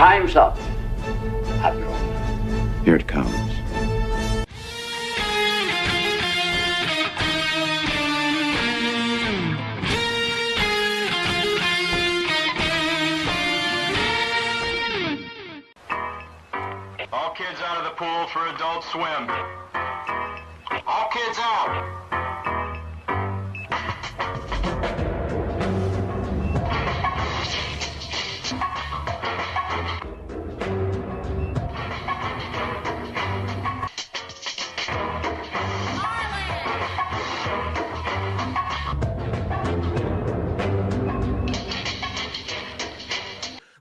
Time's up, Admiral. Here it comes. All kids out of the pool for Adult Swim. All kids out.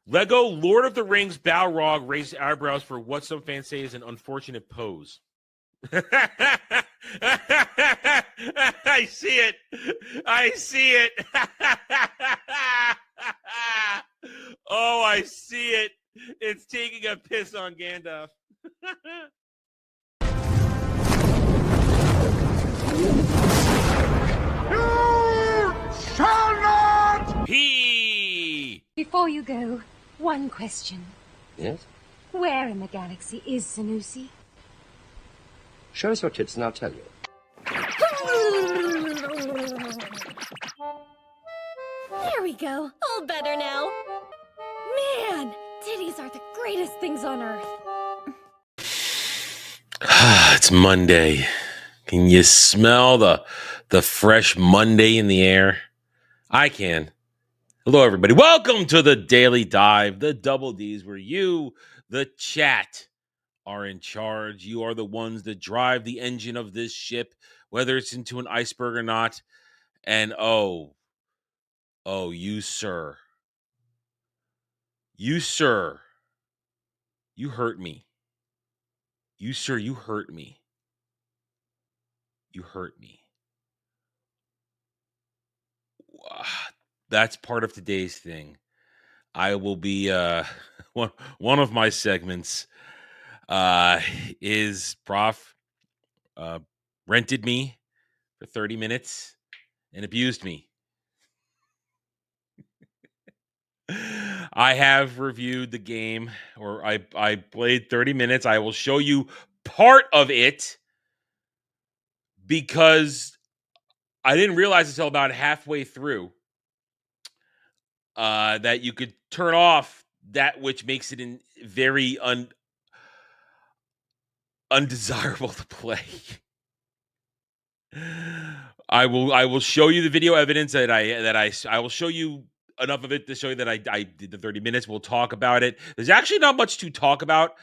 Lego Lord of the Rings Balrog raised eyebrows for what some fans say is an unfortunate pose. I see it. I see it. Oh, I see it. It's taking a piss on Gandalf. You shall not! Before you go, one question. Yes? Where in the galaxy is Sanusi? Show us your tits and I'll tell you. There we go. All better now. Man, titties are the greatest things on earth. It's Monday. Can you smell the fresh Monday in the air? I can. Hello, everybody. Welcome to the Daily Dive, the Double Ds, where you, the chat, are in charge. You are the ones that drive the engine of this ship, whether it's into an iceberg or not. And you, sir. You, sir. You hurt me. You, sir, you hurt me. You hurt me. That's part of today's thing. I will be one of my segments is Prof rented me for 30 minutes and abused me. I have reviewed the game, or I played 30 minutes. I will show you part of it because I didn't realize until about halfway through that you could turn off that which makes it very undesirable to play. I will show you the video evidence that I will show you enough of it to show you that I did the 30 minutes. We'll talk about it. There's actually not much to talk about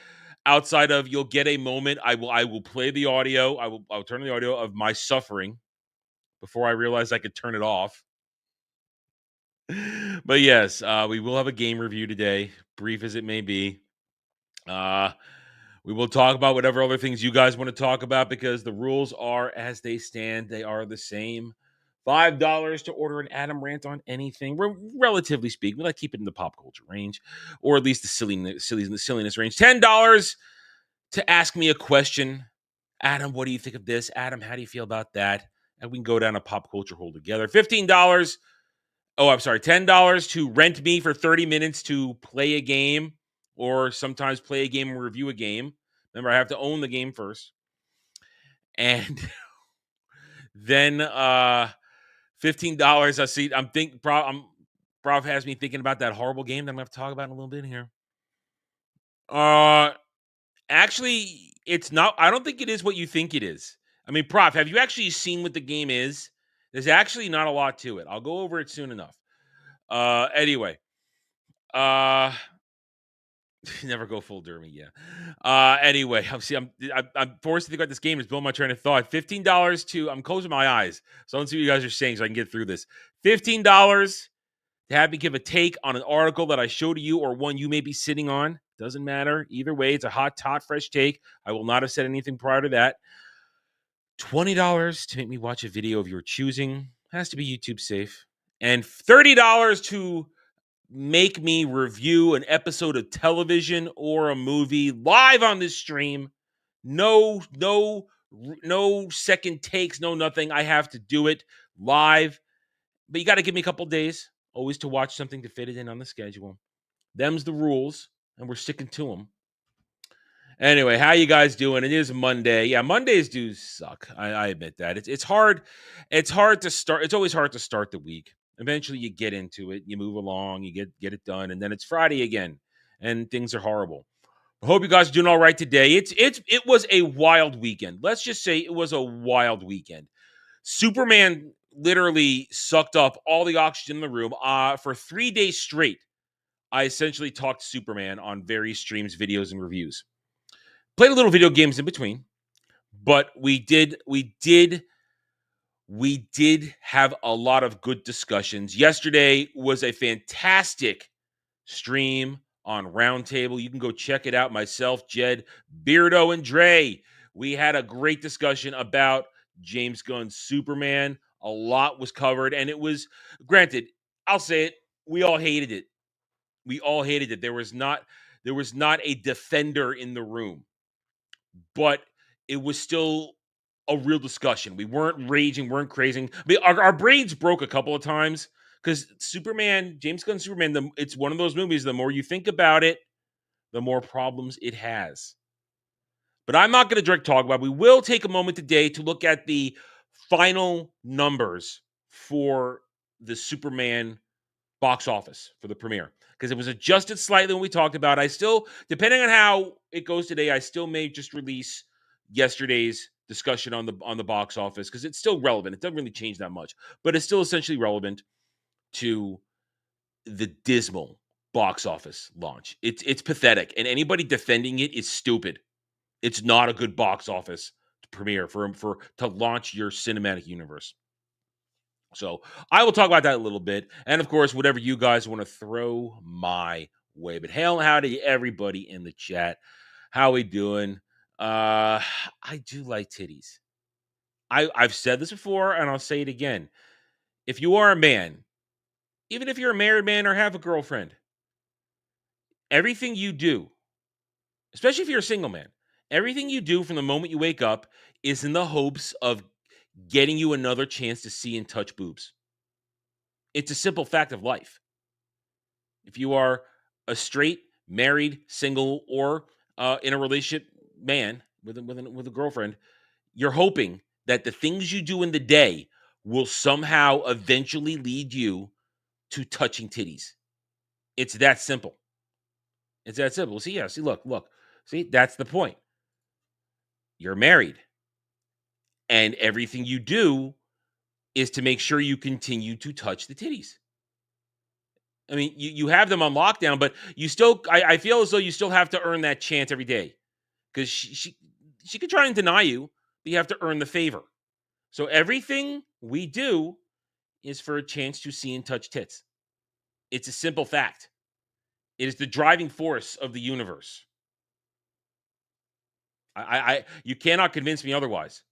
outside of you'll get a moment. I will play the audio. I'll turn the audio of my suffering before I realized I could turn it off. But yes, we will have a game review today, brief as it may be. We will talk about whatever other things you guys want to talk about because the rules are as they stand. They are the same. $5 to order an Adam rant on anything. Relatively speaking, we like to keep it in the pop culture range, or at least the silliness range. $10 to ask me a question. Adam, what do you think of this? Adam, how do you feel about that? And we can go down a pop culture hole together. $10 to rent me for 30 minutes to play a game, or sometimes play a game and review a game. Remember, I have to own the game first. And then $15. I see. Prof has me thinking about that horrible game that I'm going to have to talk about in a little bit here. Actually, it's not. I don't think it is what you think it is. I mean, Prof, have you actually seen what the game is? There's actually not a lot to it. I'll go over it soon enough. Anyway. Never go full Dermy, yeah. Anyway, I'm forced to think about this game. It's building my train of thought. $15 to, I'm closing my eyes, so I don't see what you guys are saying so I can get through this. $15 to have me give a take on an article that I show to you or one you may be sitting on. Doesn't matter. Either way, it's a hot, fresh take. I will not have said anything prior to that. $20 to make me watch a video of your choosing. Has to be YouTube safe. And $30 to make me review an episode of television or a movie live on this stream. No second takes, no nothing. I have to do it live. But you got to give me a couple days always to watch something to fit it in on the schedule. Them's the rules. and we're sticking to them. Anyway, how you guys doing? It is Monday. Yeah, Mondays do suck. I admit that. It's hard. It's hard to start. It's always hard to start the week. Eventually, you get into it. You move along. You get it done, and then it's Friday again, and things are horrible. I hope you guys are doing all right today. It was a wild weekend. Let's just say it was a wild weekend. Superman literally sucked up all the oxygen in the room. For 3 days straight, I essentially talked Superman on various streams, videos, and reviews. Played a little video games in between, but we did have a lot of good discussions. Yesterday was a fantastic stream on Roundtable. You can go check it out. Myself, Jed, Beardo, and Dre. We had a great discussion about James Gunn's Superman. A lot was covered, and it was, granted, I'll say it, we all hated it. We all hated it. There was not a defender in the room, but it was still a real discussion. We weren't raging, weren't crazy. I mean, our brains broke a couple of times because Superman, James Gunn's Superman, it's one of those movies, the more you think about it, the more problems it has. But I'm not going to direct talk about it. We will take a moment today to look at the final numbers for the Superman box office for the premiere, because it was adjusted slightly when we talked about it. I still, depending on how it goes today, I still may just release yesterday's discussion on the box office, because it's still relevant. It doesn't really change that much, but it's still essentially relevant to the dismal box office launch. It's pathetic, and anybody defending it is stupid. It's not a good box office premiere to launch your cinematic universe. So I will talk about that a little bit. And of course, whatever you guys want to throw my way. But hail and howdy, everybody in the chat. How we doing? I do like titties. I've said this before, and I'll say it again. If you are a man, even if you're a married man or have a girlfriend, everything you do, especially if you're a single man, everything you do from the moment you wake up is in the hopes of getting you another chance to see and touch boobs. It's a simple fact of life. If you are a straight, married, single, or in a relationship man with a girlfriend, you're hoping that the things you do in the day will somehow eventually lead you to touching titties. It's that simple. It's that simple. See, look. See, that's the point. You're married, and everything you do is to make sure you continue to touch the titties. I mean, you have them on lockdown, but you still, I feel as though you still have to earn that chance every day, because she could try and deny you, but you have to earn the favor. So everything we do is for a chance to see and touch tits. It's a simple fact. It is the driving force of the universe. You cannot convince me otherwise.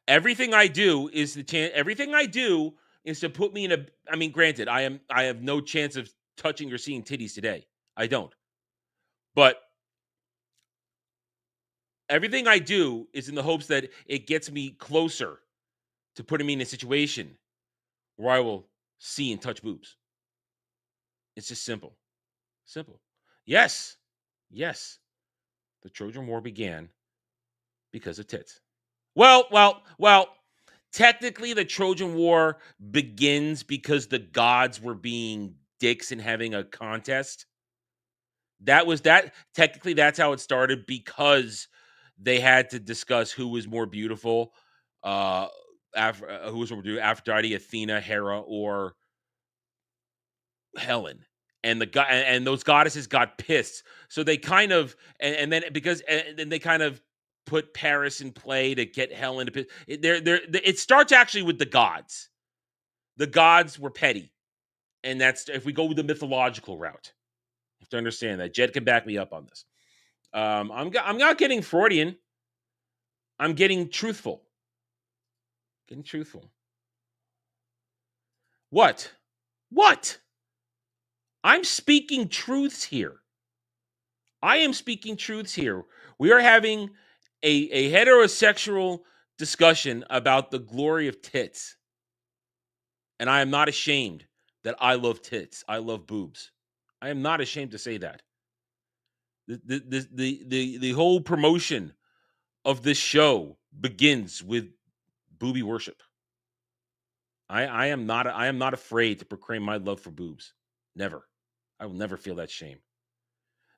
Everything I do is the chance. Everything I do is to put me in a. I mean, granted, I have no chance of touching or seeing titties today. I don't. But everything I do is in the hopes that it gets me closer to putting me in a situation where I will see and touch boobs. It's just simple. Simple. Yes. The Trojan War began because of tits. Well. Technically, the Trojan War begins because the gods were being dicks and having a contest. Technically, that's how it started, because they had to discuss who was more beautiful, who was more beautiful, Aphrodite, Athena, Hera, or Helen. And those goddesses got pissed, so they kind of and then they kind of put Paris in play to get Helen to piss. It starts actually with the gods. The gods were petty, and that's if we go with the mythological route. You have to understand that. Jed can back me up on this. I'm not getting Freudian. I'm getting truthful. What? I'm speaking truths here. I am speaking truths here. We are having a heterosexual discussion about the glory of tits. And I am not ashamed that I love tits. I love boobs. I am not ashamed to say that. The whole promotion of this show begins with booby worship. I am not afraid to proclaim my love for boobs. Never. I will never feel that shame.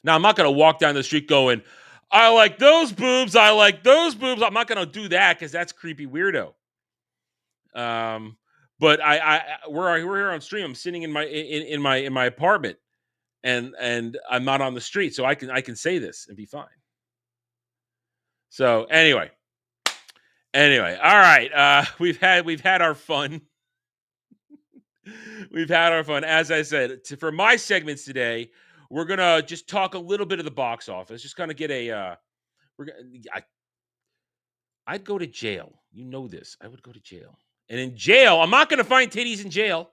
Now, I'm not going to walk down the street going, I like those boobs. I like those boobs. I'm not going to do that because that's creepy weirdo. But we're here on stream. I'm sitting in my apartment, and I'm not on the street, so I can say this and be fine. So anyway, all right. We've had our fun. We've had our fun. As I said, for my segments today, we're gonna just talk a little bit of the box office. Just kind of get a. I'd go to jail. You know this. I would go to jail. And in jail, I'm not gonna find titties in jail.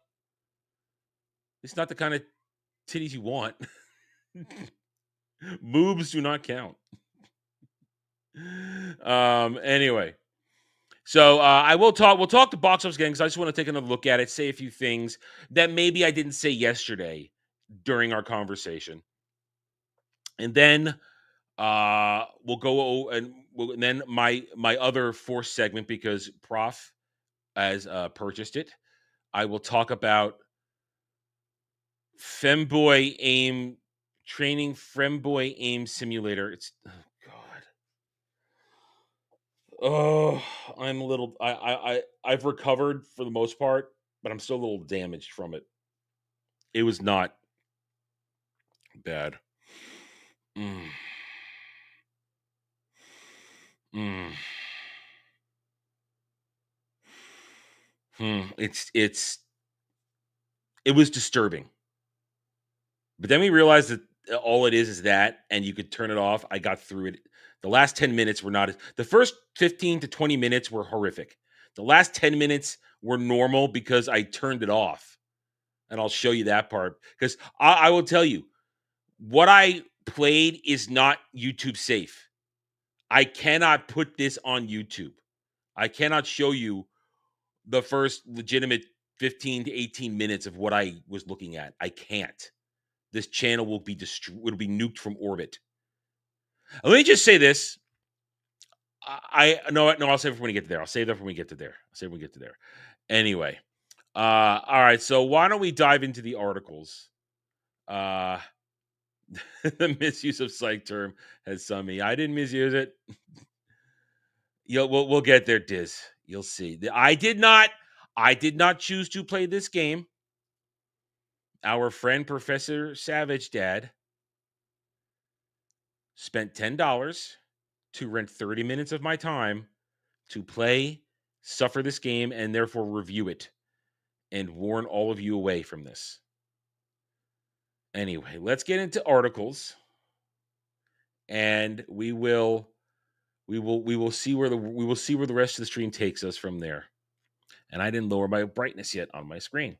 It's not the kind of titties you want. Boobs do not count. Anyway. So we'll talk the box office again because I just want to take another look at it, say a few things that maybe I didn't say yesterday during our conversation, and then we'll go and then my other fourth segment, because Prof has purchased it. I will talk about Femboy Aim Training Femboy Aim Simulator. It's Oh, I'm a little. I've recovered for the most part, but I'm still a little damaged from it. It was not bad. Mm. Mm. It was disturbing, but then we realized that all it is that, and you could turn it off. I got through it. The last 10 minutes were not. The first 15 to 20 minutes were horrific. The last 10 minutes were normal because I turned it off. And I'll show you that part. Because I will tell you, what I played is not YouTube safe. I cannot put this on YouTube. I cannot show you the first legitimate 15 to 18 minutes of what I was looking at. I can't. This channel will be will be nuked from orbit. Let me just say this. No, I'll save it for when we get to there. I'll save that for when we get to there. Anyway. All right. So why don't we dive into the articles? The misuse of psych term has some me. I didn't misuse it. We'll get there, Diz. You'll see. I did not choose to play this game. Our friend Professor Savage Dad spent $10 to rent 30 minutes of my time to suffer this game, and therefore review it and warn all of you away from this. Anyway, let's get into articles, and we will see where the rest of the stream takes us from there. And I didn't lower my brightness yet on my screen.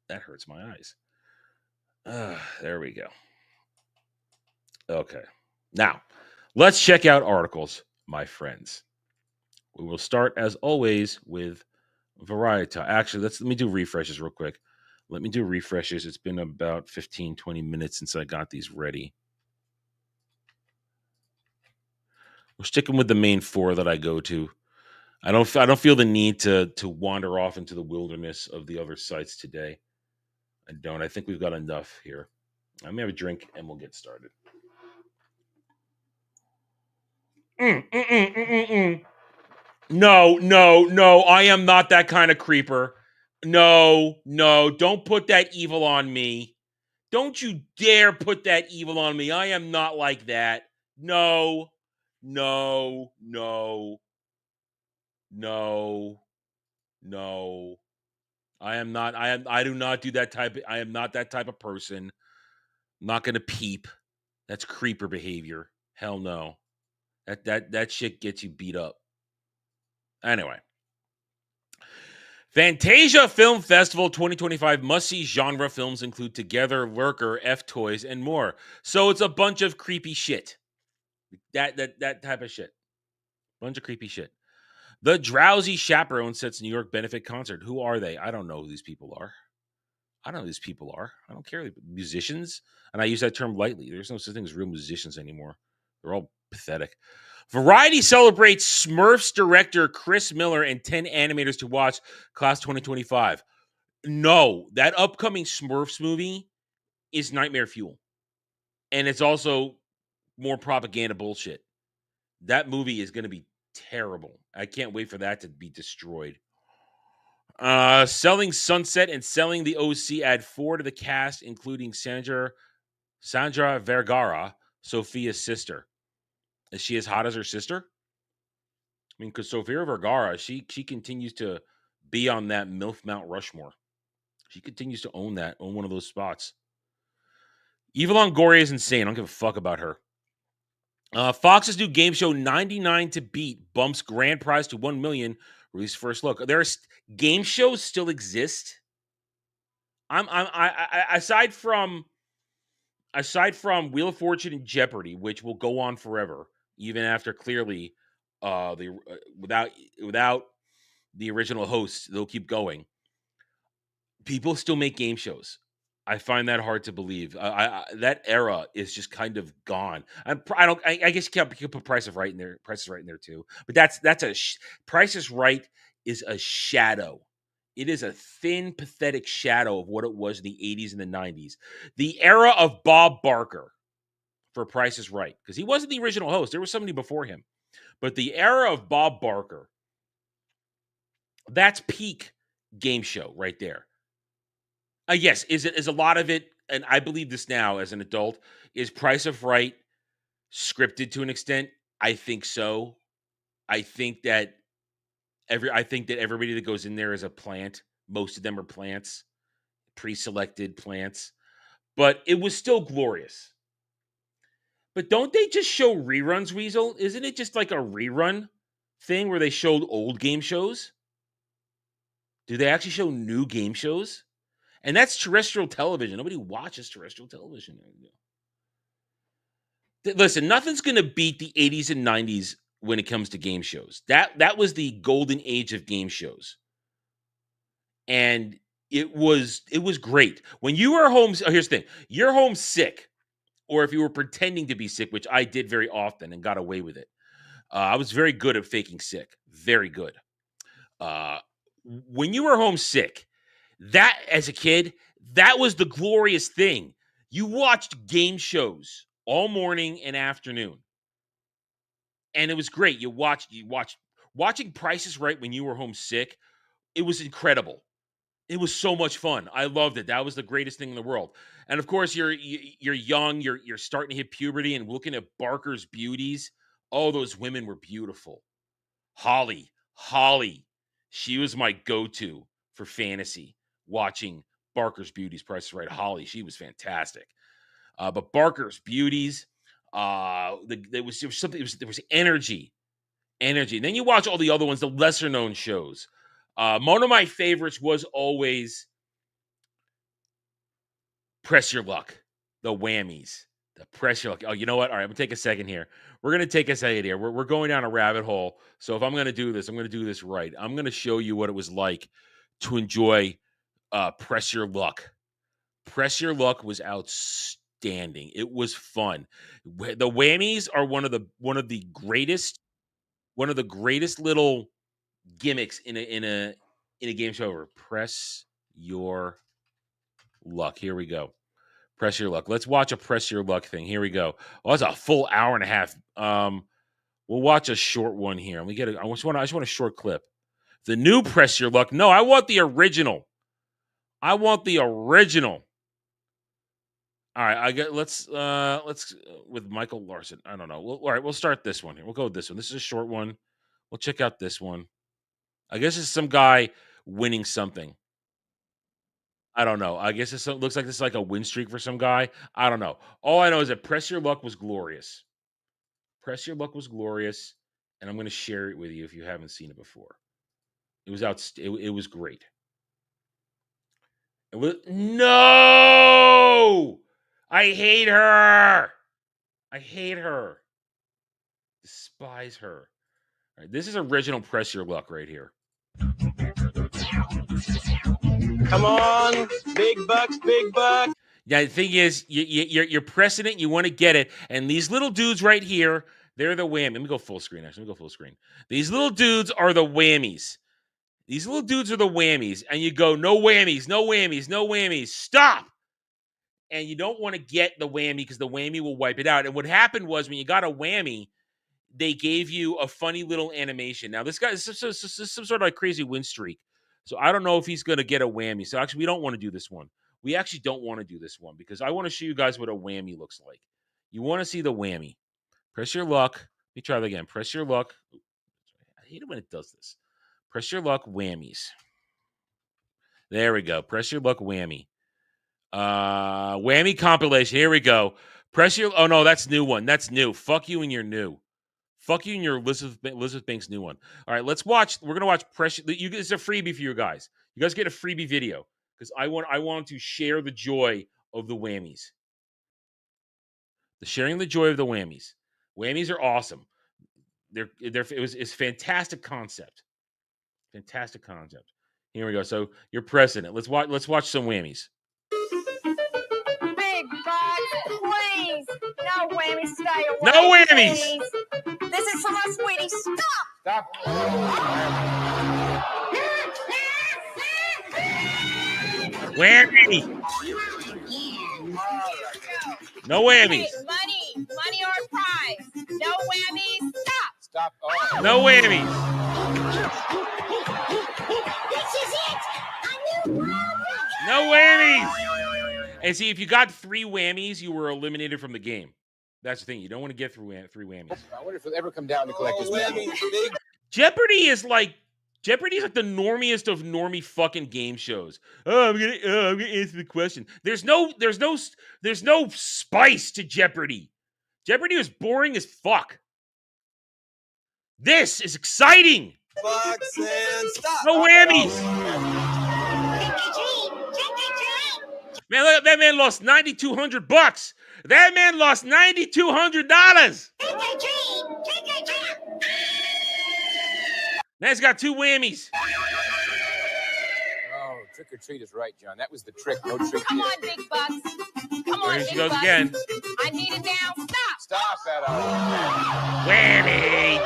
That hurts my eyes. There we go. Okay. Now, let's check out articles, my friends. We will start, as always, with Variety. Actually, let me do refreshes real quick. Let me do refreshes. It's been about 15, 20 minutes since I got these ready. We're sticking with the main four that I go to. I don't feel the need to wander off into the wilderness of the other sites today. I don't. I think we've got enough here. Let me have a drink and we'll get started. No. I am not that kind of creeper. No. Don't put that evil on me. Don't you dare put that evil on me. I am not like that. No. I am not. I do not do that type. I am not that type of person. I'm not gonna peep. That's creeper behavior. Hell no. That shit gets you beat up. Anyway. Fantasia Film Festival 2025 must-see genre films include Together, Lurker, F-Toys, and more. So it's a bunch of creepy shit. That type of shit. Bunch of creepy shit. The Drowsy Chaperone sets New York benefit concert. Who are they? I don't know who these people are. I don't know who these people are. I don't care. Musicians, and I use that term lightly. There's no such thing as real musicians anymore. They're all pathetic. Variety celebrates Smurfs director Chris Miller and 10 animators to watch, class 2025. No, that upcoming Smurfs movie is nightmare fuel. And it's also more propaganda bullshit. That movie is going to be terrible. I can't wait for that to be destroyed. Selling Sunset and Selling the OC add 4 to the cast, including Sandra Vergara, Sophia's sister. Is she as hot as her sister? I mean, because Sofia Vergara, she continues to be on that MILF Mount Rushmore. She continues to own one of those spots. Eva Longoria is insane. I don't give a fuck about her. Fox's new game show 99 to Beat bumps grand prize to 1 million. Release first look. There's game shows still exist. I aside from Wheel of Fortune and Jeopardy, which will go on forever, even after clearly without the original hosts, they'll keep going. People still make game shows. I find that hard to believe. That era is just kind of gone. I guess you can put Price is Right in there. Price is Right in there too. But Price is Right is a shadow. It is a thin, pathetic shadow of what it was in the 80s and the 90s. The era of Bob Barker for Price is Right, because he wasn't the original host. There was somebody before him. But the era of Bob Barker, that's peak game show right there. Yes, is a lot of it, and I believe this now as an adult, is Price of Right scripted to an extent? I think so. I think that everybody that goes in there is a plant. Most of them are plants, pre-selected plants. But it was still glorious. But don't they just show reruns, Weasel? Isn't it just like a rerun thing where they showed old game shows? Do they actually show new game shows? And that's terrestrial television. Nobody watches terrestrial television anymore. Listen, nothing's going to beat the 80s and 90s when it comes to game shows. That was the golden age of game shows. And it was great. When you were home, here's the thing. You're home sick, or if you were pretending to be sick, which I did very often and got away with it. I was very good at faking sick. Very good. When you were home sick, that, as a kid, that was the glorious thing. You watched game shows all morning and afternoon. And it was great. Watching Price is Right when you were home sick. It was incredible. It was so much fun. I loved it. That was the greatest thing in the world. And of course, you're young, you're starting to hit puberty and looking at Barker's beauties. Oh, those women were beautiful. Holly. She was my go-to for fantasy. Watching Barker's Beauties, Price is Right. Holly, she was fantastic. But Barker's Beauties, there was energy. And then you watch all the other ones, the lesser known shows. One of my favorites was always Press Your Luck, the Whammies, the Press Your Luck. Oh, you know what? All right, I'm gonna take a second here. We're gonna take a second here. We're going down a rabbit hole. So if I'm gonna do this, I'm gonna do this right. I'm gonna show you what it was like to enjoy Press Your Luck. Press Your Luck was outstanding. It was fun. The Whammies are one of the greatest little gimmicks in a game show ever. Press Your Luck. Here we go. Press Your Luck. Let's watch a Press Your Luck thing. Here we go. Oh, that's a full hour and a half. We'll watch a short one here. I just want a short clip. The new Press Your Luck. No, I want the original. All right, let's with Michael Larson. I don't know. All right, we'll start this one here. We'll go with this one. This is a short one. We'll check out this one. I guess it's some guy winning something. I don't know. I guess it looks like this is like a win streak for some guy. I don't know. All I know is that Press Your Luck was glorious. Press Your Luck was glorious, and I'm going to share it with you if you haven't seen it before. It was it was great. No! I hate her. Despise her. All right, this is original Press Your Luck right here. Come on, big bucks, big bucks. Yeah, the thing is, you're pressing it, you want to get it, and these little dudes right here, they're the whammy. Let me go full screen, actually. Let me go full screen. These little dudes are the whammies. These little dudes are the whammies, and you go, no whammies, no whammies, no whammies. Stop! And you don't want to get the whammy because the whammy will wipe it out. And what happened was when you got a whammy, they gave you a funny little animation. Now, this guy is some sort of like crazy win streak. So I don't know if he's going to get a whammy. So actually, we don't want to do this one. We actually don't want to do this one because I want to show you guys what a whammy looks like. You want to see the whammy. Press your luck. Let me try that again. Press your luck. I hate it when it does this. Press your luck whammies. There we go. Press your luck whammy. Whammy compilation. Here we go. Press your. Oh no, that's new one. That's new. Fuck you and your new. Fuck you and your Elizabeth Banks new one. All right, let's watch. We're gonna watch pressure. It's a freebie for you guys. You guys get a freebie video because I want to share the joy of the whammies. The sharing the joy of the whammies. Whammies are awesome. It's fantastic concept. Fantastic concept. Here we go. So you're pressing it. Let's watch some whammies. Big bucks, please. No whammies, stay away. No whammies. Please. This is for my sweetie. Stop. Stop. Whammy. No whammies. Hey, money or prize. No whammies. Stop. Stop. Oh. No whammies. This is it! A new world record! No whammies. And see, if you got 3 whammies, you were eliminated from the game. That's the thing. You don't want to get through 3 whammies. I wonder if it'll ever come down to collect this money. Jeopardy is like the normiest of normie fucking game shows. I'm gonna answer the question. There's no spice to Jeopardy. Jeopardy is boring as fuck. This is exciting. Bucks and stop. No whammies. Man, look, that man lost $9,200. That man lost $9,200. Man's got 2 whammies. Oh, trick or treat is right, John. That was the trick. No trick. Come on, big bucks. Come on, There she big goes bucks. again. I need it now. Stop. Stop that. Whammy.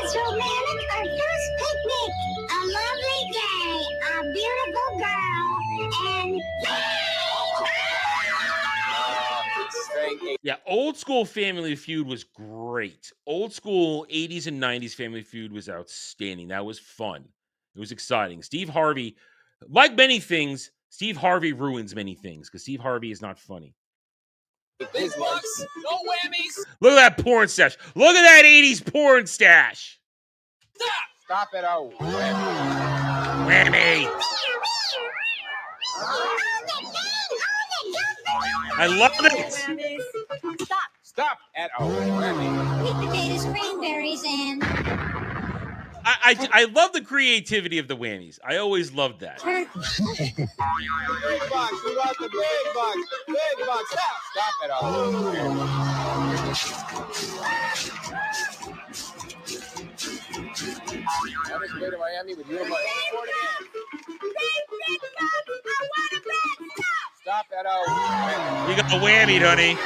Isn't it romantic? Our first picnic. A lovely day. A beautiful girl. And... Yeah, old school Family Feud was great. Old school 80s and 90s Family Feud was outstanding. That was fun. It was exciting. Steve Harvey, like many things, Steve Harvey ruins many things because Steve Harvey is not funny. No whammies. Look at that porn stash. Look at that 80s porn stash. Stop it. Oh. Whammy. I love it. Stop. Stop at all. Sweet potatoes, cranberries, and... I love the creativity of the whammies. I always loved that. Big bucks. We got the big bucks. Big bucks. Stop. Stop at all. How much go to Miami with your money? Stop at all. You got a whammy, honey.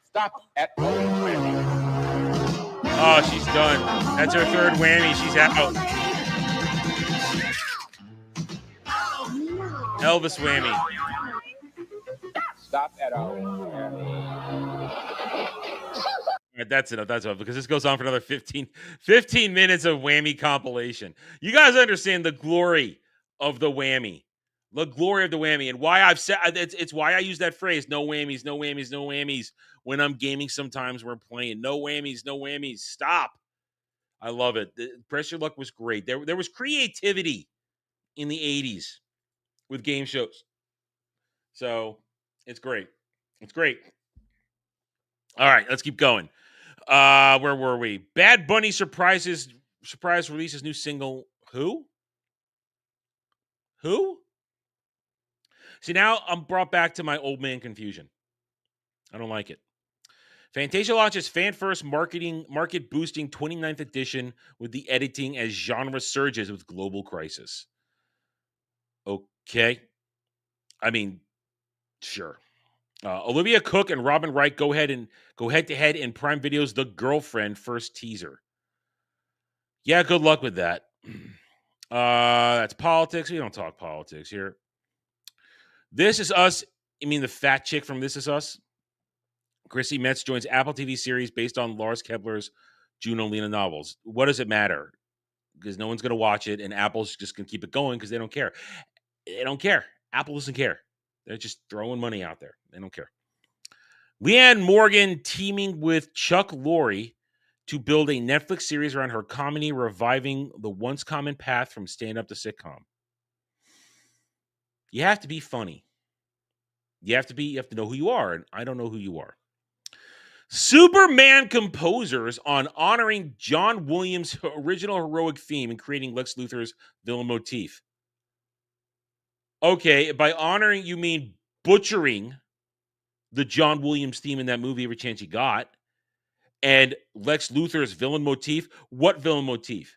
Stop at all. Oh, she's done. That's her 3rd whammy. She's out. Elvis whammy. Stop at all. All right, that's enough. That's enough because this goes on for another 15 minutes of whammy compilation. You guys understand the glory of the whammy. The glory of the whammy, and why I've said it's why I use that phrase, no whammies, no whammies, no whammies, when I'm gaming sometimes we're playing. No whammies, no whammies. Stop. I love it. Press Your Luck was great. There was creativity in the 80s with game shows. So it's great. It's great. All right, let's keep going. Where were we? Bad Bunny surprise releases new single. Who? See, now I'm brought back to my old man confusion. I don't like it. Fantasia launches fan-first market-boosting 29th edition with the editing as genre surges with global crisis. Okay. I mean, sure. Olivia Cook and Robin Wright go head-to-head in Prime Video's The Girlfriend first teaser. Yeah, good luck with that. That's politics. We don't talk politics here. This Is Us. You mean the fat chick from This Is Us? Chrissy Metz joins Apple TV series based on Lars Kepler's Juno Lena novels. What does it matter? Because no one's going to watch it, and Apple's just going to keep it going because they don't care. They don't care. Apple doesn't care. They're just throwing money out there. They don't care. Leanne Morgan teaming with Chuck Lorre to build a Netflix series around her comedy, reviving the once common path from stand-up to sitcom. You have to be funny. You have to know who you are, and I don't know who you are. Superman composers on honoring John Williams' original heroic theme and creating Lex Luthor's villain motif. Okay, by honoring, you mean butchering the John Williams theme in that movie every chance you got. And Lex Luthor's villain motif. What villain motif?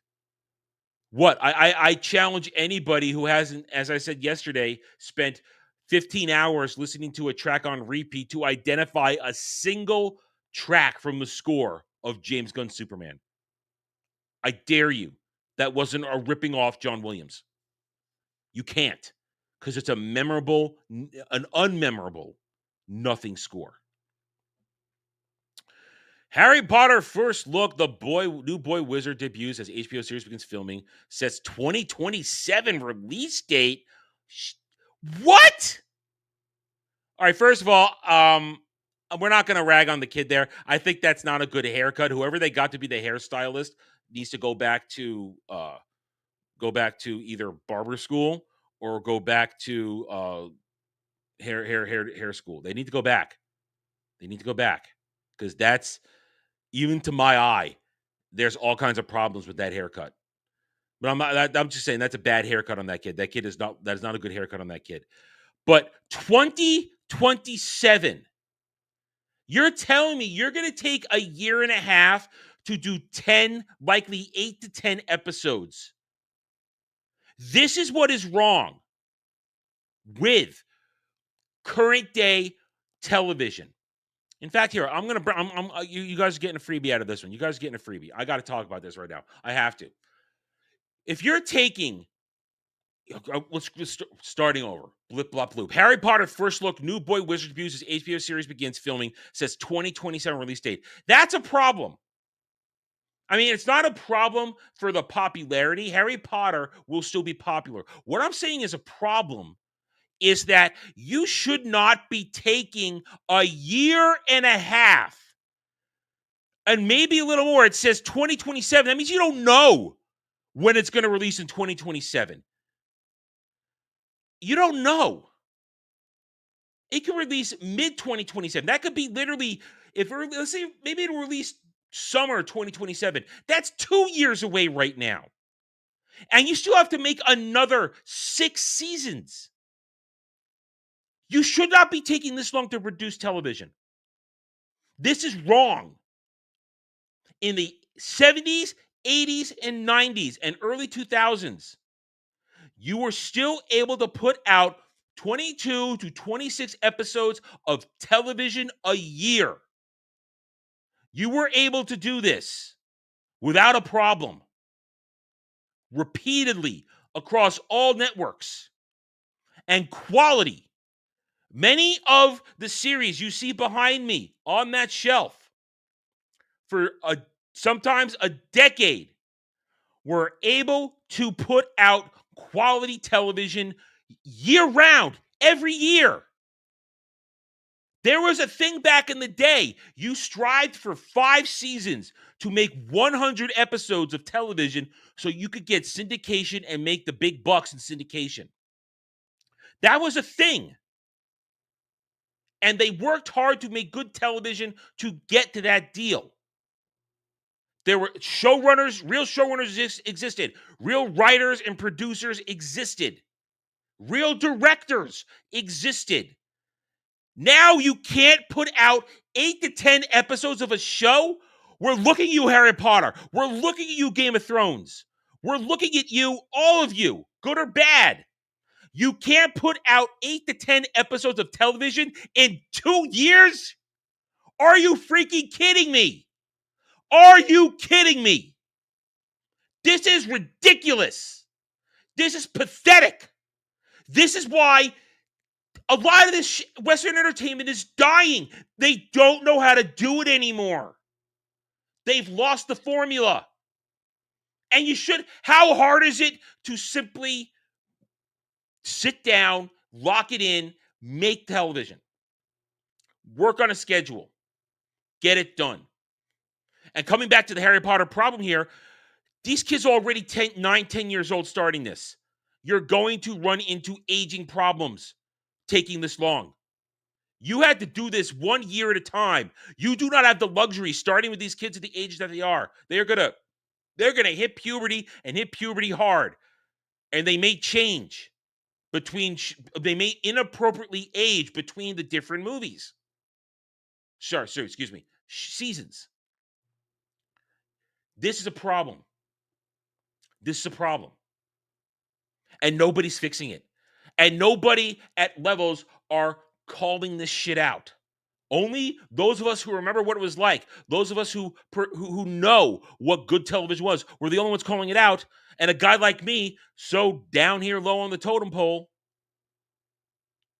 What? I challenge anybody who hasn't, as I said yesterday, spent 15 hours listening to a track on repeat to identify a single track from the score of James Gunn's Superman. I dare you. That wasn't a ripping off John Williams. You can't, because it's an unmemorable nothing score. Harry Potter First Look, the new boy wizard debuts as HBO series begins filming. Says 2027 release date. What? All right, first of all, we're not going to rag on the kid there. I think that's not a good haircut. Whoever they got to be the hairstylist needs to go back to either barber school or go back to hair school. They need to go back. Because that's, even to my eye, there's all kinds of problems with that haircut. But I'm just saying that's a bad haircut on that kid. That is not a good haircut on that kid. But 2027, you're telling me you're going to take a year and a half to do 10, likely 8 to 10 episodes. This is what is wrong with current day television. In fact, here, you guys are getting a freebie out of this one. You guys are getting a freebie. I got to talk about this right now. I have to. If you're taking, starting over, blip, blop, bloop. Harry Potter First Look, new boy wizard debuts as HBO series begins filming, says 2027 release date. That's a problem. I mean, it's not a problem for the popularity. Harry Potter will still be popular. What I'm saying is a problem is that you should not be taking a year and a half and maybe a little more. It says 2027. That means you don't know when it's going to release in 2027. You don't know. It could release mid-2027. That could be literally, let's say maybe it'll release summer 2027. That's 2 years away right now. And you still have to make another 6 seasons. You should not be taking this long to produce television. This is wrong. In the 70s, 80s, and 90s, and early 2000s, you were still able to put out 22 to 26 episodes of television a year. You were able to do this without a problem, repeatedly across all networks, and quality. Many of the series you see behind me on that shelf for sometimes a decade were able to put out quality television year-round, every year. There was a thing back in the day. You strived for 5 seasons to make 100 episodes of television so you could get syndication and make the big bucks in syndication. That was a thing. And they worked hard to make good television to get to that deal. There were showrunners, real showrunners existed. Real writers and producers existed. Real directors existed. Now you can't put out 8 to 10 episodes of a show? We're looking at you, Harry Potter. We're looking at you, Game of Thrones. We're looking at you, all of you, good or bad. You can't put out 8 to 10 episodes of television in 2 years? Are you freaking kidding me? Are you kidding me? This is ridiculous. This is pathetic. This is why a lot of this Western entertainment is dying. They don't know how to do it anymore. They've lost the formula. And you should, how hard is it to simply sit down, lock it in, make television, work on a schedule, get it done? And coming back to the Harry Potter problem here, these kids are already 9, 10 years old starting this. You're going to run into aging problems taking this long. You had to do this 1 year at a time. You do not have the luxury starting with these kids at the ages that they are. They're gonna hit puberty and hit puberty hard, and they may change they may inappropriately age between the different movies. Seasons. This is a problem. This is a problem. And nobody's fixing it. And nobody at levels are calling this shit out. Only those of us who remember what it was like, those of us who know what good television was, were the only ones calling it out. And a guy like me, so down here low on the totem pole,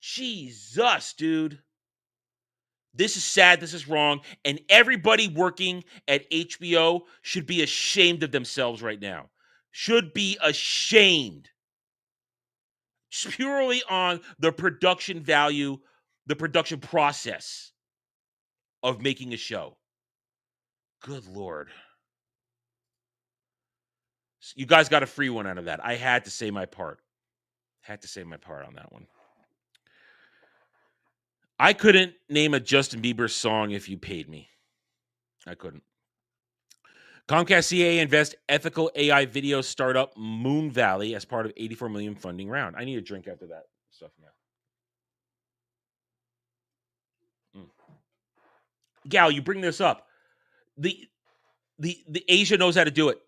Jesus, dude. This is sad. This is wrong. And everybody working at HBO should be ashamed of themselves right now. Should be ashamed. Just purely on the production value, the production process of making a show. Good Lord. You guys got a free one out of that. I had to say my part. Had to say my part on that one. I couldn't name a Justin Bieber song if you paid me. I couldn't. Comcast CA invest ethical AI video startup Moon Valley as part of $84 million funding round. I need a drink after that stuff now. Gal, you bring this up. The Asia knows how to do it.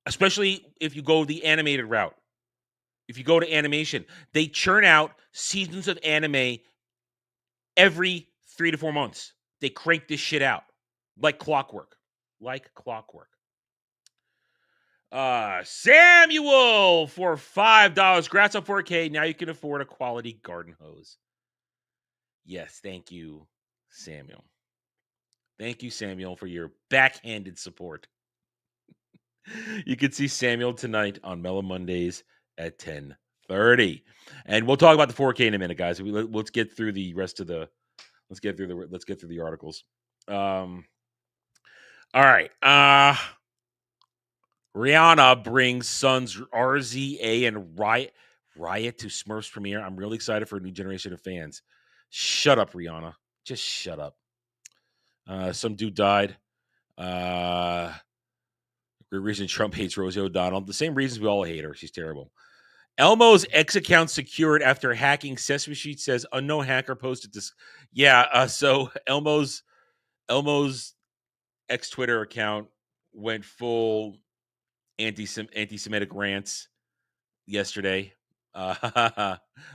Especially if you go the animated route. If you go to animation, they churn out seasons of anime every 3 to 4 months. They crank this shit out like clockwork. Samuel for $5. Grats on 4K. Now you can afford a quality garden hose. Yes, thank you, Samuel. Thank you, Samuel, for your backhanded support. You can see Samuel tonight on Mellow Mondays at 10:30, and we'll talk about the 4K in a minute, guys. Let's get through the rest of the. Let's get through the articles. All right. Rihanna brings Sons RZA and Riot to Smurfs premiere. I'm really excited for a new generation of fans. Shut up, Rihanna. Just shut up. Some dude died. The reason Trump hates Rosie O'Donnell. The same reasons we all hate her. She's terrible. Elmo's X account secured after hacking. Sesame Street says unknown hacker posted this. Yeah, so Elmo's X Twitter account went full anti-Semitic rants yesterday.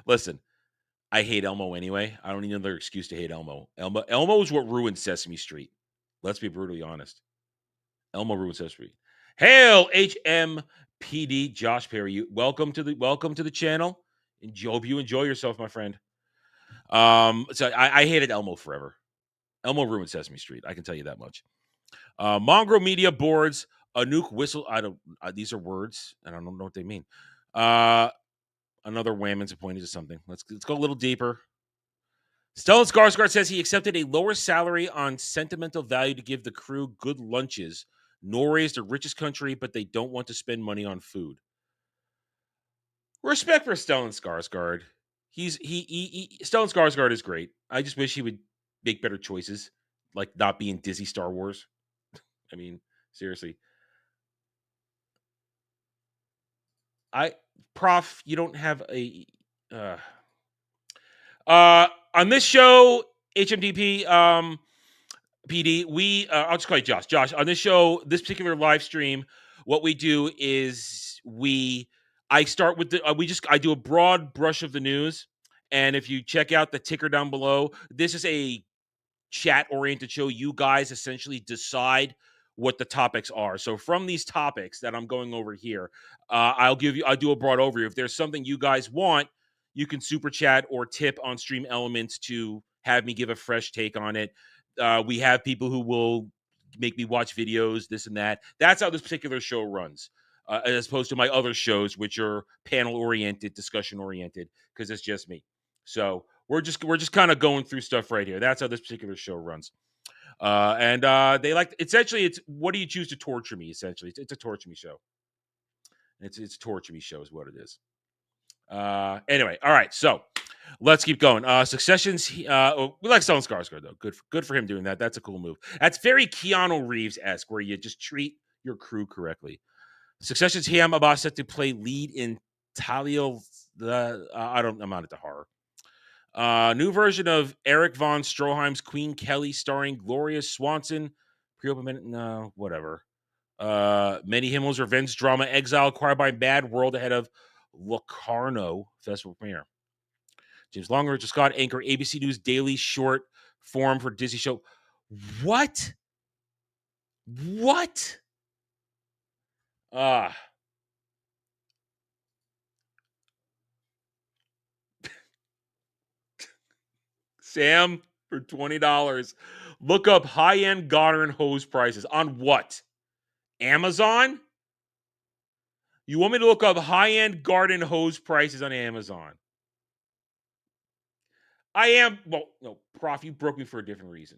Listen, I hate Elmo anyway. I don't need another excuse to hate Elmo. Elmo is what ruined Sesame Street. Let's be brutally honest. Elmo ruined Sesame Street. Hail HMPD, Josh Perry. Welcome to the channel. Hope you enjoy yourself, my friend. So I hated Elmo forever. Elmo ruined Sesame Street. I can tell you that much. Mongrel Media boards a nuke whistle. These are words, and I don't know what they mean. Another Whammon's appointed to something. Let's go a little deeper. Stellan Skarsgård says he accepted a lower salary on sentimental value to give the crew good lunches. Norway is the richest country, but they don't want to spend money on food. Respect for Stellan Skarsgård. Stellan Skarsgård is great. I just wish he would make better choices, like not be in Disney Star Wars. I mean, seriously. Prof, you don't have a On this show, HMDP, PD, I'll just call you Josh. Josh, on this show, this particular live stream, what we do is I start with I do a broad brush of the news. And if you check out the ticker down below, this is a chat-oriented show. You guys essentially decide what the topics are. So from these topics that I'm going over here, I'll do a broad overview. If there's something you guys want, you can super chat or tip on Stream Elements to have me give a fresh take on it. We have people who will make me watch videos, this and that. That's how this particular show runs, as opposed to my other shows, which are panel-oriented, discussion-oriented, because it's just me. So we're just kind of going through stuff right here. That's how this particular show runs. And they like, essentially, it's what do you choose to torture me? Essentially, it's a torture me show. It's a torture me show is what it is. Anyway, all right. So let's keep going. Succession's. We like Stellan Skarsgård though. Good for him doing that. That's a cool move. That's very Keanu Reeves-esque, where you just treat your crew correctly. Succession's Hiam Abbas set to play lead in Talio. I'm not into horror. New version of Eric von Stroheim's Queen Kelly, starring Gloria Swanson. Pre-open minute, no, whatever. Many Himmel's revenge drama Exile acquired by Mad World ahead of Locarno Festival premiere. James Longer, Richard Scott, anchor ABC News Daily short form for Disney show. What? Sam, for $20, look up high-end garden hose prices. On what? Amazon? You want me to look up high-end garden hose prices on Amazon? No, Prof, you broke me for a different reason.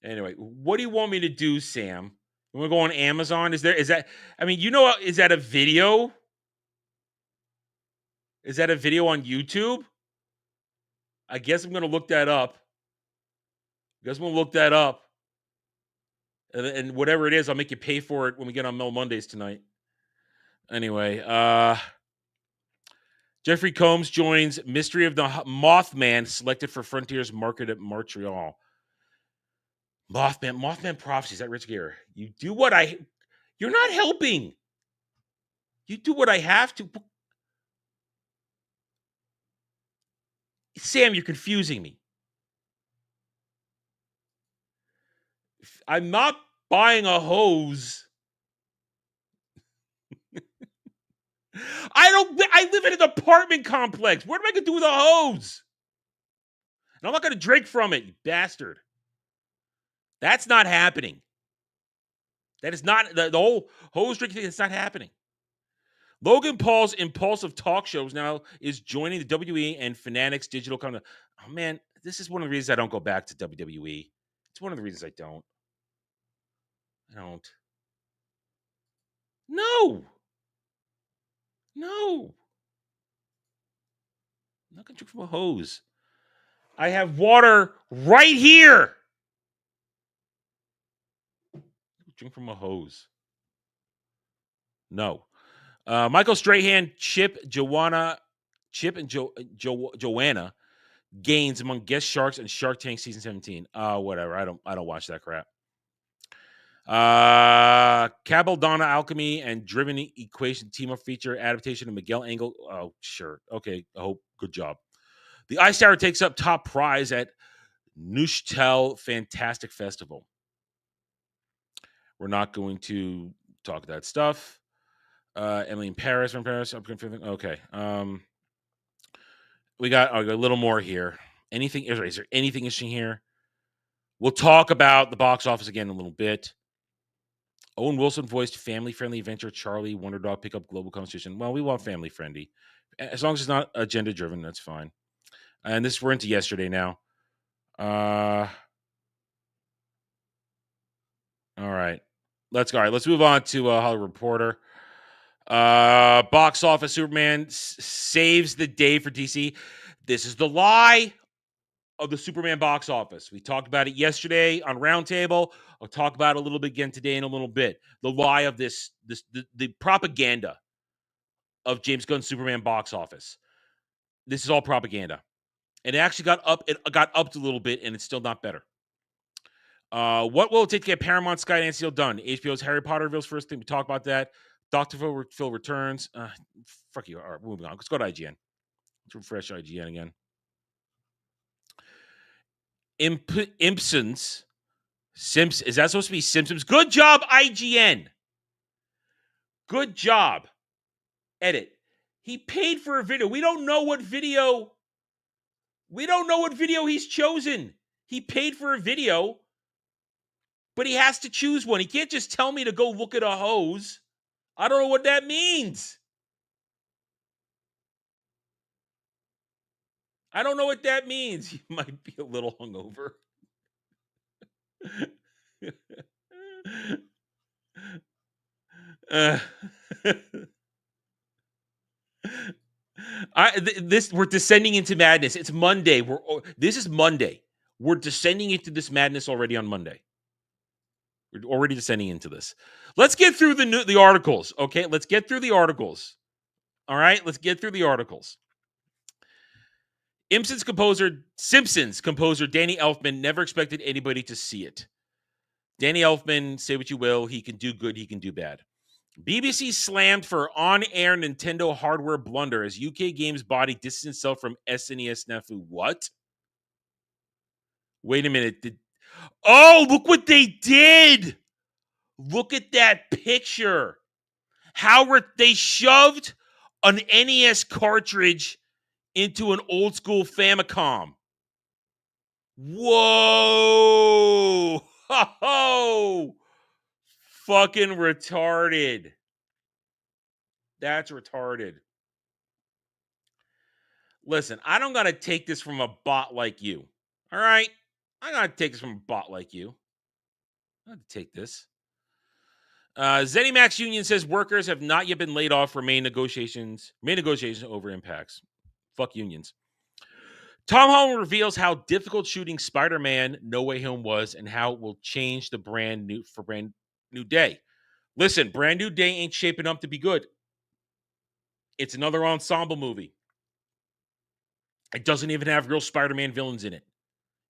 Anyway, what do you want me to do, Sam? You want to go on Amazon? Is that a video? Is that a video on YouTube? I guess I'm going to look that up. And whatever it is, I'll make you pay for it when we get on Mel Mondays tonight. Anyway, Jeffrey Combs joins Mystery of the Mothman, selected for Frontiers Market at Montreal. Mothman Prophecies, that Rich Gere. You're not helping. You do what I have to. Sam, you're confusing me. I'm not buying a hose. I live in an apartment complex. What am I going to do with a hose? And I'm not going to drink from it, you bastard. That's not happening. That is not, the whole hose drinking thing, it's not happening. Logan Paul's impulsive talk shows now is joining the WWE and Fanatics digital content. Oh, man, this is one of the reasons I don't go back to WWE. It's one of the reasons I don't. No. I'm not going to drink from a hose. I have water right here. Drink from a hose. No. Michael Strahan, Chip and Joanna gains among guest sharks in Shark Tank season 17. Whatever. I don't watch that crap. Cabaldonna Alchemy and Driven Equation team up feature adaptation of Miguel Angel. Oh, sure. Okay. I hope. Good job. The Ice Tower takes up top prize at Neuchâtel Fantastic Festival. We're not going to talk that stuff. Emily in Paris from Paris. Okay. We got a little more here. Is there anything interesting here? We'll talk about the box office again in a little bit. Owen Wilson voiced family-friendly adventure Charlie Wonder Dog pick up global conversation. Well, we want family-friendly. As long as it's not agenda-driven, that's fine. And we're into yesterday now. All right. Let's move on to Hollywood Reporter. Box office Superman saves the day for DC. This is the lie of the Superman box office. We talked about it yesterday on Roundtable. I'll talk about it a little bit again today in a little bit. The lie of the propaganda of James Gunn's Superman box office. This is all propaganda. And it actually got upped a little bit, and it's still not better. What will it take to get Paramount Skydance deal done? HBO's Harry Potter reveals first thing. We talk about that. Dr. Phil returns. Fuck you. All right, moving on. Let's go to IGN. Let's refresh IGN again. Impsons. Simpsons. Is that supposed to be Simpsons? Good job, IGN. Good job. Edit. He paid for a video. We don't know what video he's chosen. He paid for a video, but he has to choose one. He can't just tell me to go look at a hose. I don't know what that means. I don't know what that means. He might be a little hungover. We're descending into madness. It's Monday. This is Monday. We're descending into this madness already on Monday. We're already descending into this. Let's get through the articles, okay? Let's get through the articles. All right, let's get through the articles. Simpsons composer Danny Elfman never expected anybody to see it. Danny Elfman, say what you will, he can do good, he can do bad. BBC slammed for on-air Nintendo hardware blunder as UK Games body distanced itself from SNES snafu. What? Wait a minute. Oh, look what they did! Look at that picture. They shoved an NES cartridge into an old school Famicom. Whoa! Ho! Fucking retarded. That's retarded. Listen, I don't gotta take this from a bot like you. All right? I gotta take this from a bot like you. I have to take this. ZeniMax Union says workers have not yet been laid off for May negotiations over impacts. Fuck unions. Tom Holland reveals how difficult shooting Spider-Man No Way Home was and how it will change the brand new day. Listen, Brand New Day ain't shaping up to be good. It's another ensemble movie. It doesn't even have real Spider-Man villains in it.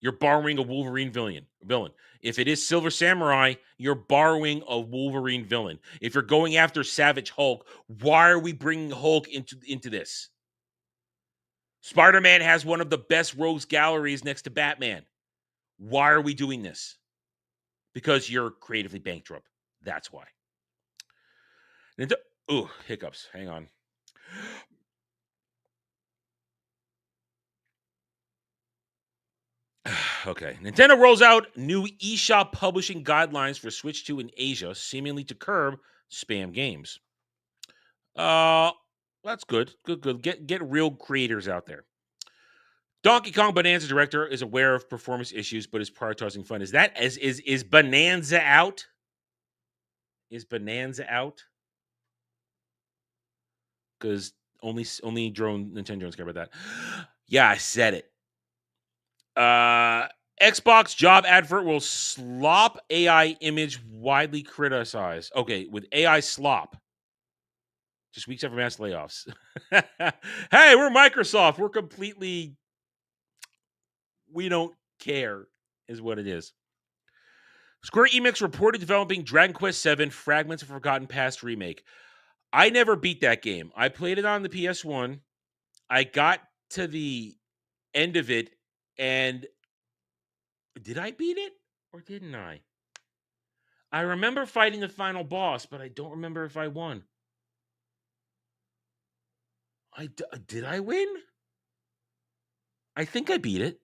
You're borrowing a Wolverine villain. If it is Silver Samurai, you're borrowing a Wolverine villain. If you're going after Savage Hulk, why are we bringing Hulk into this? Spider-Man has one of the best rogues galleries next to Batman. Why are we doing this? Because you're creatively bankrupt. That's why. Ooh, hiccups. Hang on. Okay. Nintendo rolls out new eShop publishing guidelines for Switch 2 in Asia, seemingly to curb spam games. That's good. Good. Get real creators out there. Donkey Kong Bonanza director is aware of performance issues, but is prioritizing fun. Is Bonanza out? Is Bonanza out? Because only Nintendo drones care about that. Yeah, I said it. Xbox job advert will slop AI image widely criticized. Okay, with AI slop. Just weeks after mass layoffs. Hey, we're Microsoft. We're completely... We don't care, is what it is. Square Enix reported developing Dragon Quest VII Fragments of Forgotten Past remake. I never beat that game. I played it on the PS1. I got to the end of it, and did I beat it or didn't I? I remember fighting the final boss, but I don't remember if I won. Did I win? I think I beat it.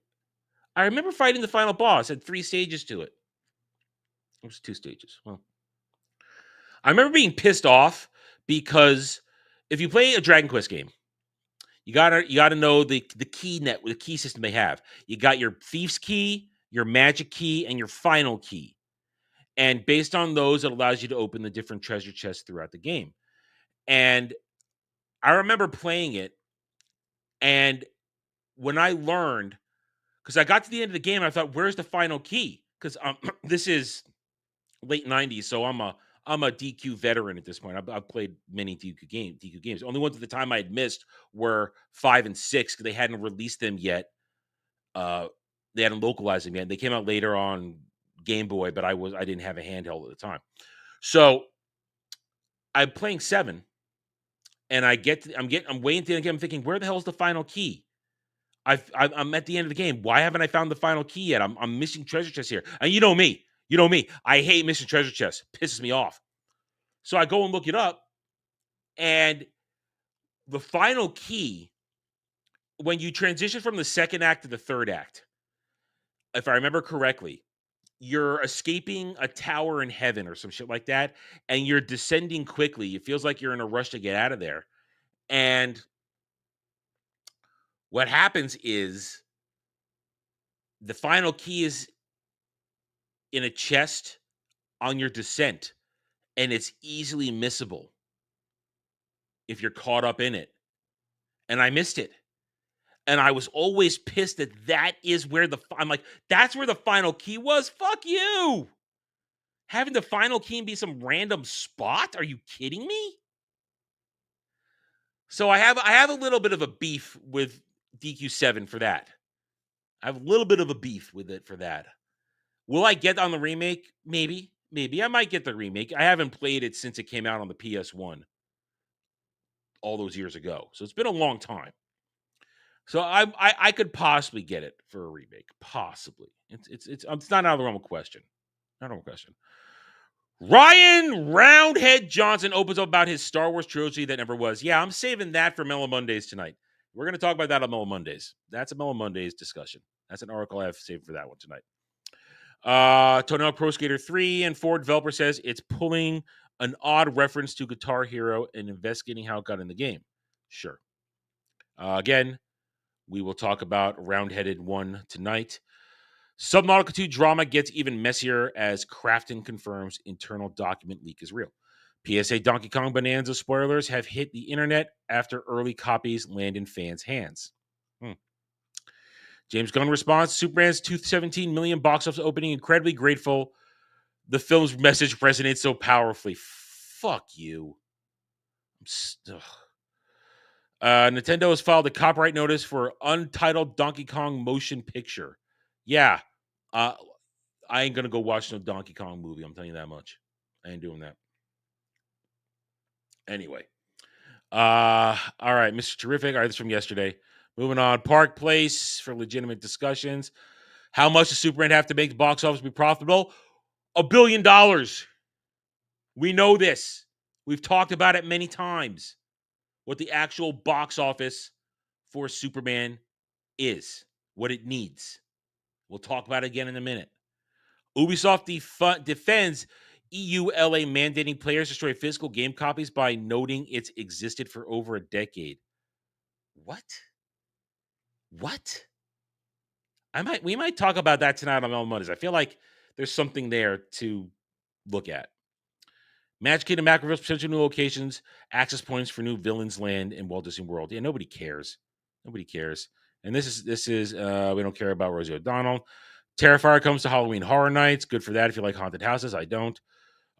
I remember fighting the final boss. It had 3 stages to it. It was 2 stages. Well, I remember being pissed off because if you play a Dragon Quest game, you gotta know the key system they have. You got your Thief's Key, your Magic Key, and your Final Key. And based on those, it allows you to open the different treasure chests throughout the game. And I remember playing it, and when I learned, because I got to the end of the game, I thought, "Where's the final key?" Because this is late '90s, so I'm a I'm a DQ veteran at this point. I've played many DQ games. Only ones at the time I had missed were 5 and 6 because they hadn't released them yet. They hadn't localized them yet. They came out later on Game Boy, but I didn't have a handheld at the time. So I'm playing 7, and I'm waiting to the game. I'm thinking, where the hell is the final key? I'm at the end of the game. Why haven't I found the final key yet? I'm missing treasure chests here. And you know me. I hate missing treasure chests. Pisses me off. So I go and look it up, and the final key, when you transition from the second act to the third act, if I remember correctly, you're escaping a tower in heaven or some shit like that, and you're descending quickly. It feels like you're in a rush to get out of there. And what happens is the final key is in a chest on your descent, and it's easily missable if you're caught up in it. And I missed it. And I was always pissed that is where I'm like, that's where the final key was? Fuck you. Having the final key be some random spot? Are you kidding me? So I have a little bit of a beef with DQ7 for that. I have a little bit of a beef with it for that. Will I get on the remake? Maybe. I might get the remake. I haven't played it since it came out on the PS1 all those years ago. So it's been a long time. So I could possibly get it for a remake. Possibly. It's not out of the realm of question. Not out of the question. Ryan Roundhead Johnson opens up about his Star Wars trilogy that never was. Yeah, I'm saving that for Mellow Mondays tonight. We're going to talk about that on Mellow Mondays. That's a Mellow Mondays discussion. That's an article I have saved for that one tonight. Tonal Pro Skater 3 and 4 developer says it's pulling an odd reference to Guitar Hero and investigating how it got in the game. Sure. Again, we will talk about Roundheaded 1 tonight. Subnautica 2 drama gets even messier as Crafton confirms internal document leak is real. PSA Donkey Kong Bonanza spoilers have hit the internet after early copies land in fans' hands. James Gunn responds, Superman's 217 million box office opening, incredibly grateful. The film's message resonates so powerfully. Fuck you. Nintendo has filed a copyright notice for untitled Donkey Kong motion picture. Yeah. I ain't going to go watch no Donkey Kong movie. I'm telling you that much. I ain't doing that. Anyway. All right, Mr. Terrific. All right, this is from yesterday. Moving on. Park Place for legitimate discussions. How much does Superman have to make the box office be profitable? $1 billion. We know this. We've talked about it many times. What the actual box office for Superman is. What it needs. We'll talk about it again in a minute. Ubisoft defends EULA mandating players destroy physical game copies by noting it's existed for over a decade. What? We might talk about that tonight on Mellow Mondays. I feel like there's something there to look at. Magic Kingdom Mac reveals potential new locations, access points for new villains land in Walt Disney World. Yeah, nobody cares. And this is we don't care about Rosie O'Donnell. Terrifier comes to Halloween Horror Nights. Good for that if you like haunted houses. I don't.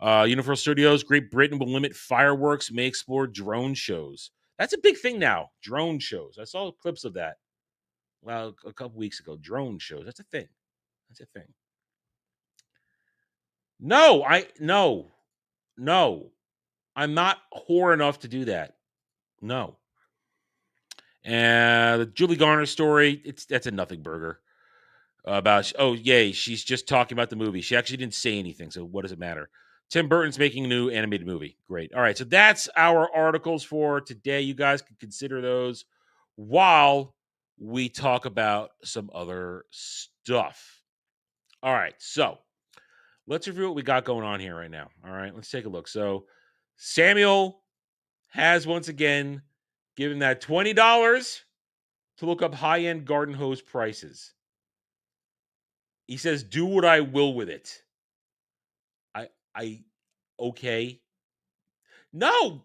Universal Studios, Great Britain will limit fireworks, may explore drone shows. That's a big thing now. Drone shows. I saw clips of that. Well, a couple weeks ago. Drone shows. That's a thing. No. I'm not whore enough to do that. No. And the Julie Garner story, that's a nothing burger. She's just talking about the movie. She actually didn't say anything, so what does it matter? Tim Burton's making a new animated movie. Great. All right, so that's our articles for today. You guys can consider those while we talk about some other stuff. All right, so let's review what we got going on here right now. All right, let's take a look. So Samuel has once again given that $20 to look up high-end garden hose prices. He says, do what I will with it. Okay. No,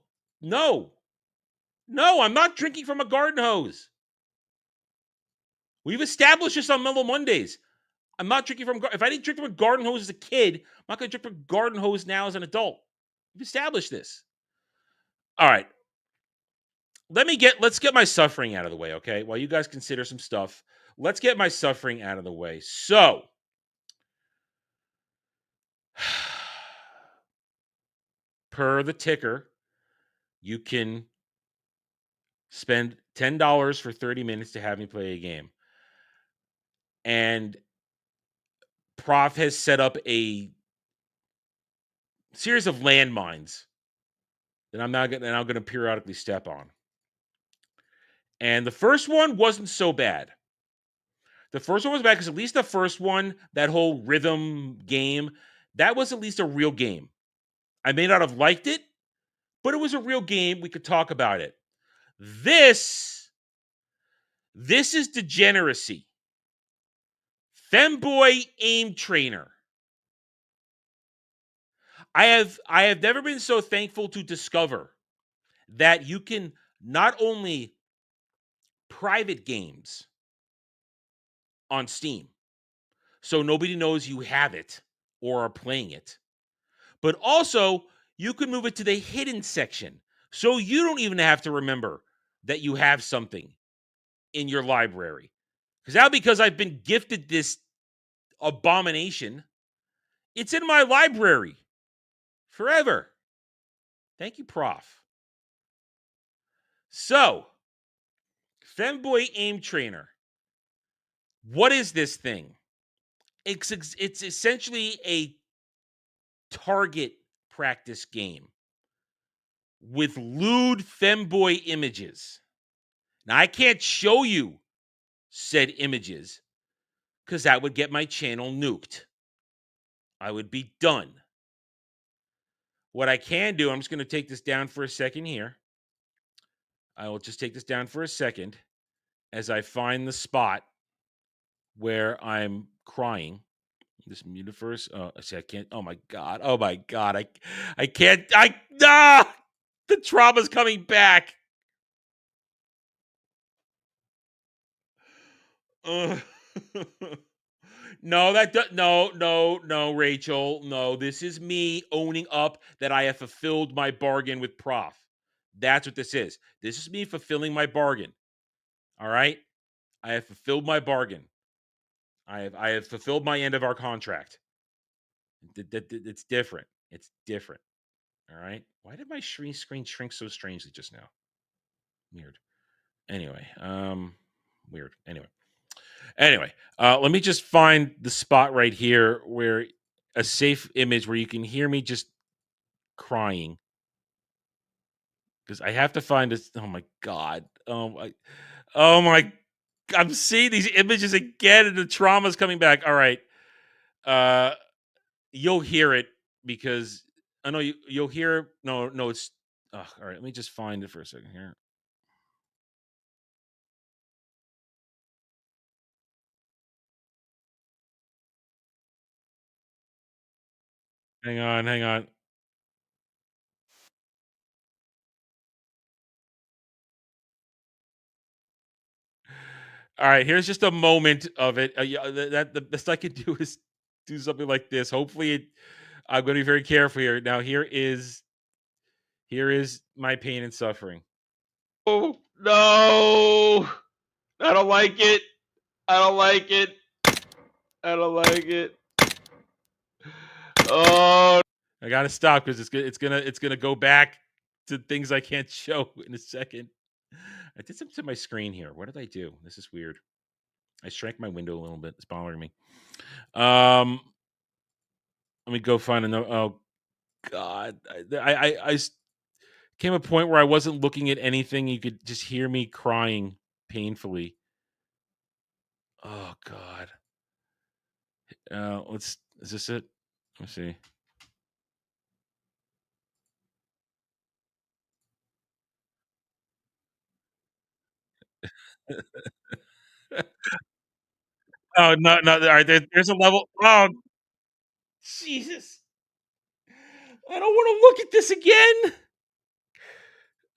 I'm not drinking from a garden hose. We've established this on Mellow Mondays. I'm not drinking from, if I didn't drink from a garden hose as a kid, I'm not going to drink from a garden hose now as an adult. We've established this. All right. Let's get my suffering out of the way, okay? While you guys consider some stuff, let's get my suffering out of the way. So, per the ticker, you can spend $10 for 30 minutes to have me play a game. And Prof has set up a series of landmines that I'm going to periodically step on. And the first one wasn't so bad. The first one was bad because at least the first one, that whole rhythm game, that was at least a real game. I may not have liked it, but it was a real game. We could talk about it. This is degeneracy. Femboy aim trainer. I have never been so thankful to discover that you can not only private games on Steam, so nobody knows you have it or are playing it, but also you can move it to the hidden section, so you don't even have to remember that you have something in your library. Because now, because I've been gifted this abomination, it's in my library forever. Thank you, Prof. So, Femboy Aim Trainer. What is this thing? It's essentially a target practice game with lewd femboy images. Now, I can't show you said images because that would get my channel nuked. I would be done. What I can do, I'm just going to take this down for a second here. I will just take this down for a second as I find the spot where I'm crying. This muted first. Oh, see, I can't. Oh my god. I can't. The trauma's coming back. No, no, Rachel. No, this is me owning up that I have fulfilled my bargain with Prof. That's what this is. This is me fulfilling my bargain. All right? I have fulfilled my bargain. I have fulfilled my end of our contract. It's different. It's different. All right? Why did my screen shrink so strangely just now? Weird. Anyway, weird. Anyway, let me just find the spot right here where a safe image where you can hear me just crying. Because I have to find this. Oh my god. Oh my. I'm seeing these images again, and the trauma's coming back. All right. You'll hear it because I know you'll hear. No, it's. All right. Let me just find it for a second here. Hang on. All right, here's just a moment of it. The best I can do is do something like this. Hopefully, I'm going to be very careful here. Now, here is my pain and suffering. Oh no! I don't like it. I don't like it. I don't like it. Oh, I got to stop because it's gonna go back to things I can't show in a second. I did something to my screen here. What did I do? This is weird. I shrank my window a little bit. It's bothering me. Let me go find another. Oh God, I came a point where I wasn't looking at anything. You could just hear me crying painfully. Oh God. Is this it? Let's see. Oh no! All right, there's a level. Oh Jesus! I don't want to look at this again.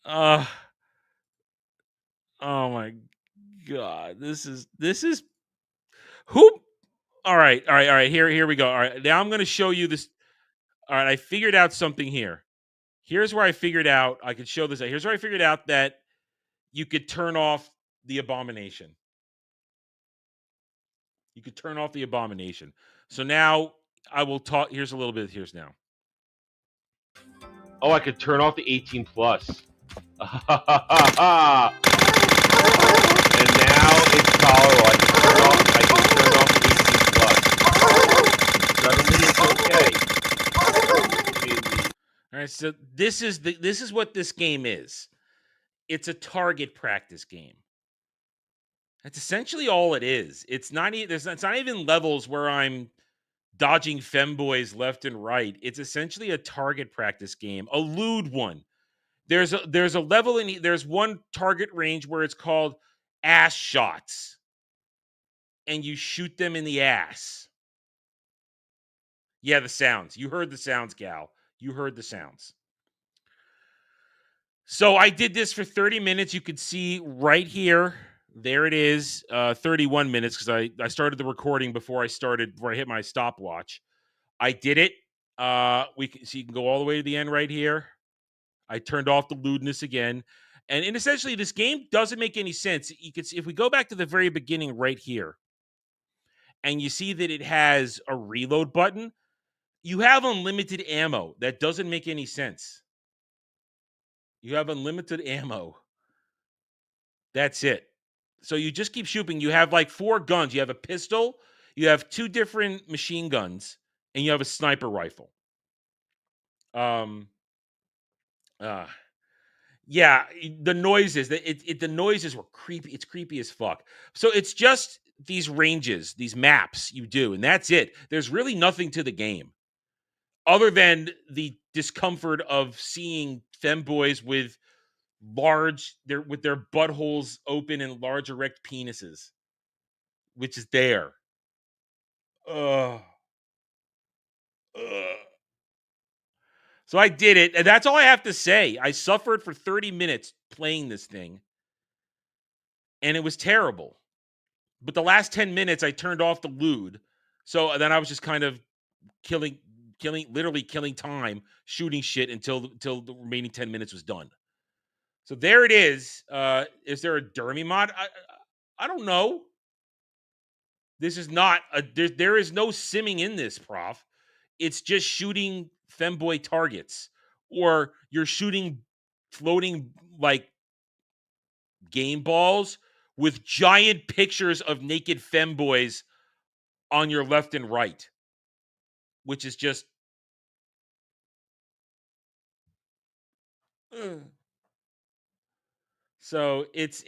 Uh oh my God! This is who? All right. Here we go. All right, now I'm going to show you this. All right, I figured out something here. Here's where I figured out, I could show this. Here's where I figured out that you could turn off the abomination. You could turn off the abomination. So now I will talk. Here's a little bit. Here's now. Oh, I could turn off the 18 plus. And now it's tolerable. I can turn off the 18 plus. Suddenly it's okay. All right, so this is what this game is. It's a target practice game. That's essentially all it is. It's not even levels where I'm dodging femboys left and right. It's essentially a target practice game, a lewd one. There's a level there's one target range where it's called ass shots, and you shoot them in the ass. Yeah, the sounds. You heard the sounds, gal. You heard the sounds. So I did this for 30 minutes. You could see right here. There it is, 31 minutes, because I started the recording before I hit my stopwatch. I did it. So you can go all the way to the end right here. I turned off the lewdness again. And essentially, this game doesn't make any sense. You can see, if we go back to the very beginning right here, and you see that it has a reload button, you have unlimited ammo. That doesn't make any sense. You have unlimited ammo. That's it. So you just keep shooting. You have like 4 guns. You have a pistol, you have 2 different machine guns, and you have a sniper rifle. Yeah, the noises, the noises were creepy. It's creepy as fuck. So it's just these ranges, these maps you do, and that's it. There's really nothing to the game other than the discomfort of seeing femboys with their buttholes open and large erect penises, which is there. Ugh. So I did it, and that's all I have to say. I suffered for 30 minutes playing this thing, and it was terrible. But the last 10 minutes, I turned off the lewd. So then I was just kind of literally killing time, shooting shit until the remaining 10 minutes was done. So there it is. Is there a Dermy mod? I don't know. This is not there is no simming in this, Prof. It's just shooting femboy targets, or you're shooting floating like game balls with giant pictures of naked femboys on your left and right, which is just so it's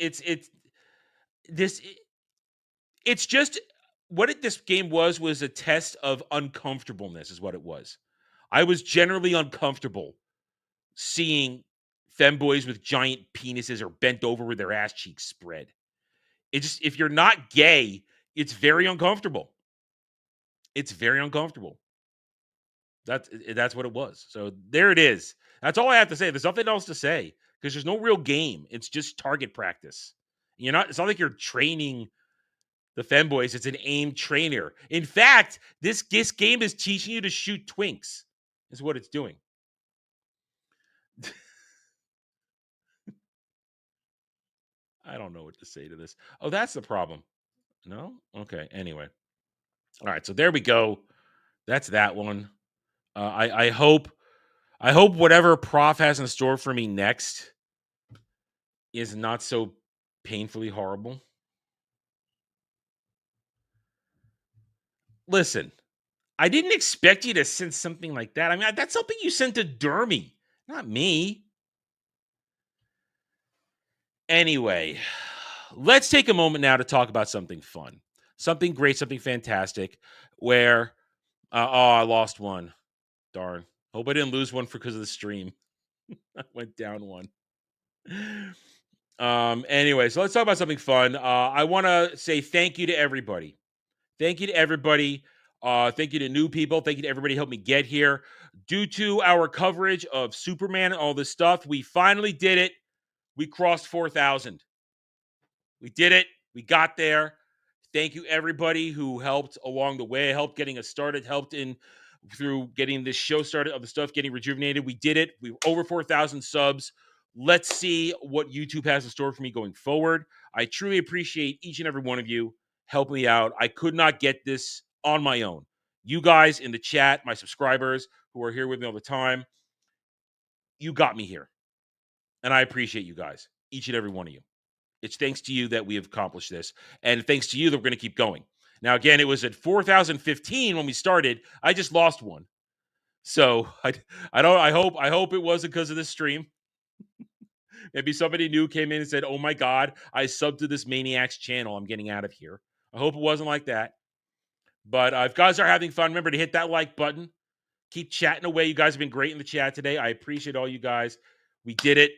just this game was a test of uncomfortableness is what it was. I was generally uncomfortable seeing femboys with giant penises or bent over with their ass cheeks spread. It just, if you're not gay, it's very uncomfortable. It's very uncomfortable. That's what it was. So there it is. That's all I have to say. There's nothing else to say because there's no real game. It's just target practice. It's not like you're training the femboys. It's an aim trainer. In fact, this game is teaching you to shoot twinks, is what it's doing. I don't know what to say to this. Oh, that's the problem. No? Okay. Anyway. All right. So there we go. That's that one. I hope whatever Prof has in store for me next is not so painfully horrible. Listen, I didn't expect you to send something like that. I mean, that's something you sent to Dermy, not me. Anyway, let's take a moment now to talk about something fun, something great, something fantastic, where, I lost one. Darn. Hope I didn't lose one because of the stream. I went down one. Anyway, so let's talk about something fun. I want to say thank you to everybody. Thank you to everybody. Thank you to new people. Thank you to everybody who helped me get here. Due to our coverage of Superman and all this stuff, we finally did it. We crossed 4,000. We did it. We got there. Thank you, everybody who helped along the way, helped getting us started, helped in through getting this show started, of the stuff getting rejuvenated. We did it. We were over 4,000 subs. Let's see what YouTube has in store for me going forward. I truly appreciate each and every one of you helping me out. I could not get this on my own. You guys in the chat, my subscribers who are here with me all the time, you got me here. And I appreciate you guys, each and every one of you. It's thanks to you that we have accomplished this. And thanks to you that we're going to keep going. Now, again, it was at 4,015 when we started. I just lost one. So I hope it wasn't because of this stream. Maybe somebody new came in and said, oh my God, I subbed to this maniac's channel. I'm getting out of here. I hope it wasn't like that. But if you guys are having fun, remember to hit that like button. Keep chatting away. You guys have been great in the chat today. I appreciate all you guys. We did it.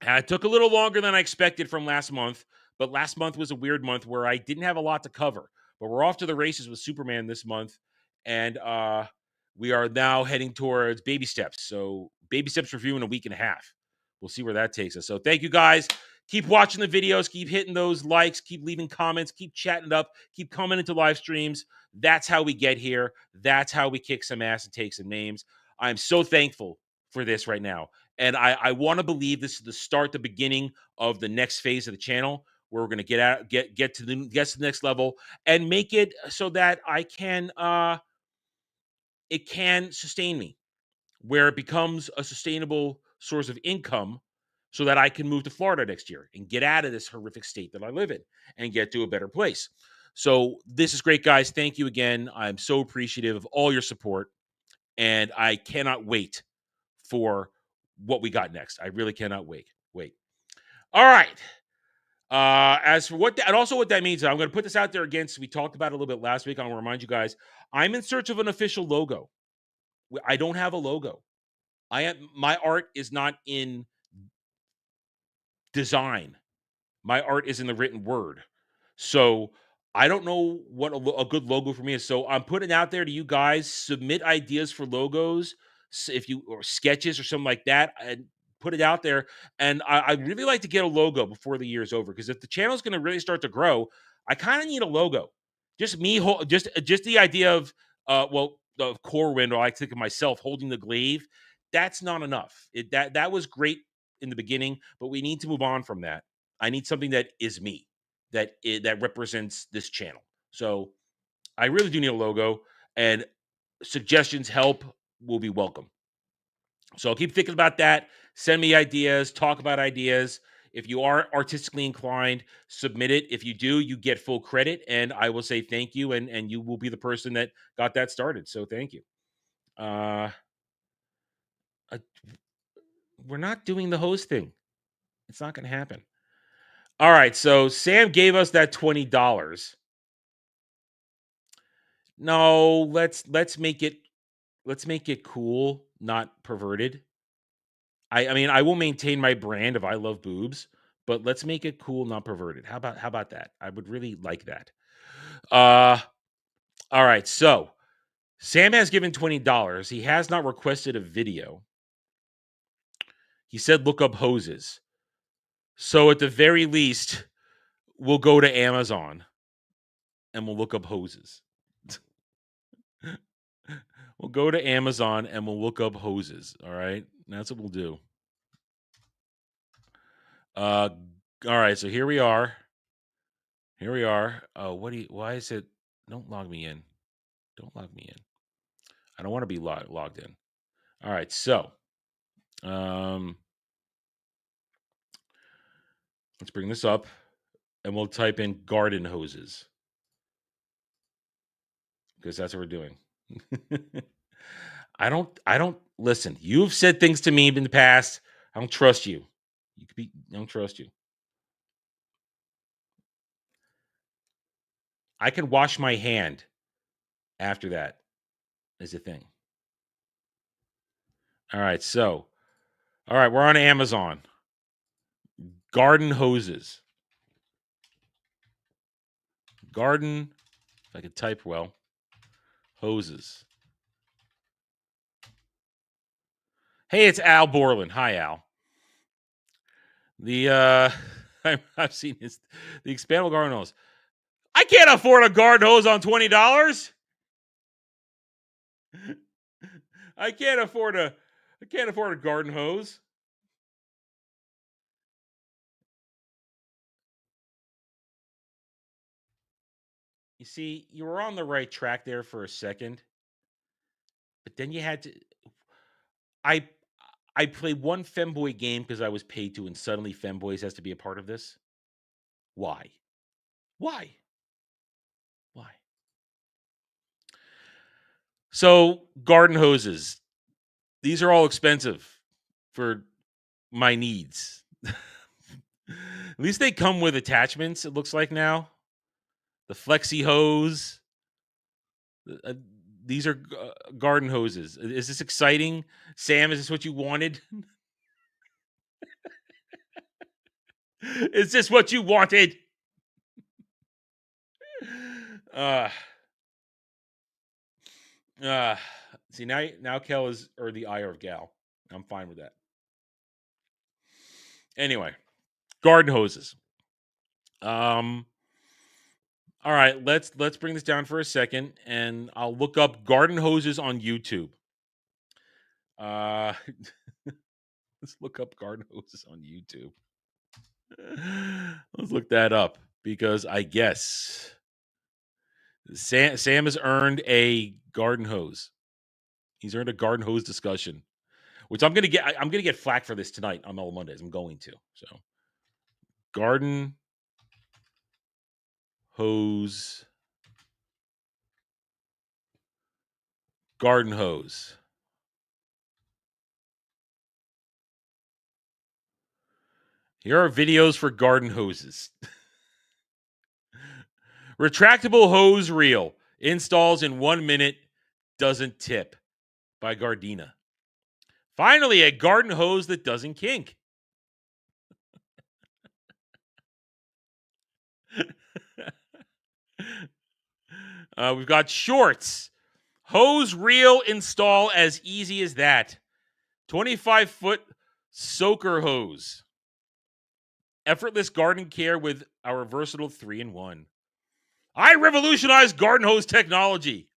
And it took a little longer than I expected from last month. But last month was a weird month where I didn't have a lot to cover. But we're off to the races with Superman this month. And we are now heading towards baby steps. So baby steps review in a week and a half. We'll see where that takes us. So thank you guys. Keep watching the videos. Keep hitting those likes. Keep leaving comments. Keep chatting up. Keep coming into live streams. That's how we get here. That's how we kick some ass and take some names. I'm so thankful for this right now. And I want to believe this is the beginning of the next phase of the channel, where we're going to get to the next level and make it so that I can it can sustain me, where it becomes a sustainable source of income, so that I can move to Florida next year and get out of this horrific state that I live in and get to a better place. So this is great, guys. Thank you again. I'm so appreciative of all your support, and I cannot wait for what we got next. I really cannot wait. All right. As for what and also what that means, I'm going to put this out there again. So we talked about it a little bit last week. I want to remind you guys, I'm in search of an official logo. I don't have a logo. My art is not in design. My art is in the written word. So I don't know what a good logo for me is. So I'm putting it out there to you guys. Submit ideas for logos, or sketches or something like that, and put it out there. And I'd really like to get a logo before the year is over, because if the channel is going to really start to grow, I kind of need a logo. Just me, just the idea of the Corwin, or I think of myself holding the glaive. That's not enough. That was great in the beginning, but we need to move on from that. I need something that is me, that represents this channel. So I really do need a logo, and suggestions, help will be welcome. So I'll keep thinking about that. Send me ideas, talk about ideas. If you are artistically inclined, submit it. If you do, you get full credit, and I will say thank you, and you will be the person that got that started. So thank you. We're not doing the host thing. It's not going to happen. All right, so Sam gave us that $20. No, let's make it cool, not perverted. I mean, I will maintain my brand of I love boobs, but let's make it cool, not perverted. How about that? I would really like that. All right, so Sam has given $20. He has not requested a video. He said look up hoses. So at the very least, we'll go to Amazon and we'll look up hoses. We'll go to Amazon and we'll look up hoses. All right. That's what we'll do. All right. So here we are. Why is it? Don't log me in. Don't log me in. I don't want to be logged in. All right. So, let's bring this up and we'll type in garden hoses, because that's what we're doing. I don't listen. You've said things to me in the past. I don't trust you. I don't trust you. I can wash my hand after that is a thing. All right. So, all right. We're on Amazon. Garden hoses. Garden, if I could type well, hoses. Hey, it's Al Borland. Hi, Al. I've seen the expandable garden hose. I can't afford a garden hose on $20. I can't afford a garden hose. You see, you were on the right track there for a second, but then you had to. I I played one femboy game because I was paid to, and suddenly femboys has to be a part of this. Why? Why? Why? So garden hoses. These are all expensive for my needs. At least they come with attachments. It looks like now the flexi hose. Uh, these are garden hoses. Is this exciting, Sam? Is this what you wanted? Is this what you wanted? Uh, uh, see now Kel is or the ire of Gal. I'm fine with that. Anyway, garden hoses. Um, all right, let's bring this down for a second, and I'll look up garden hoses on YouTube. Uh, let's look up garden hoses on YouTube. Let's look that up because I guess Sam has earned a garden hose. He's earned a garden hose discussion, which I'm gonna get. I'm gonna get flack for this tonight on Mellow Mondays. I'm going to. So, garden hose, garden hose. Here are videos for garden hoses. Retractable hose reel installs in 1 minute, doesn't tip, by Gardena. Finally, a garden hose that doesn't kink. We've got shorts. Hose reel install as easy as that. 25-foot soaker hose. Effortless garden care with our versatile 3-in-1. I revolutionized garden hose technology.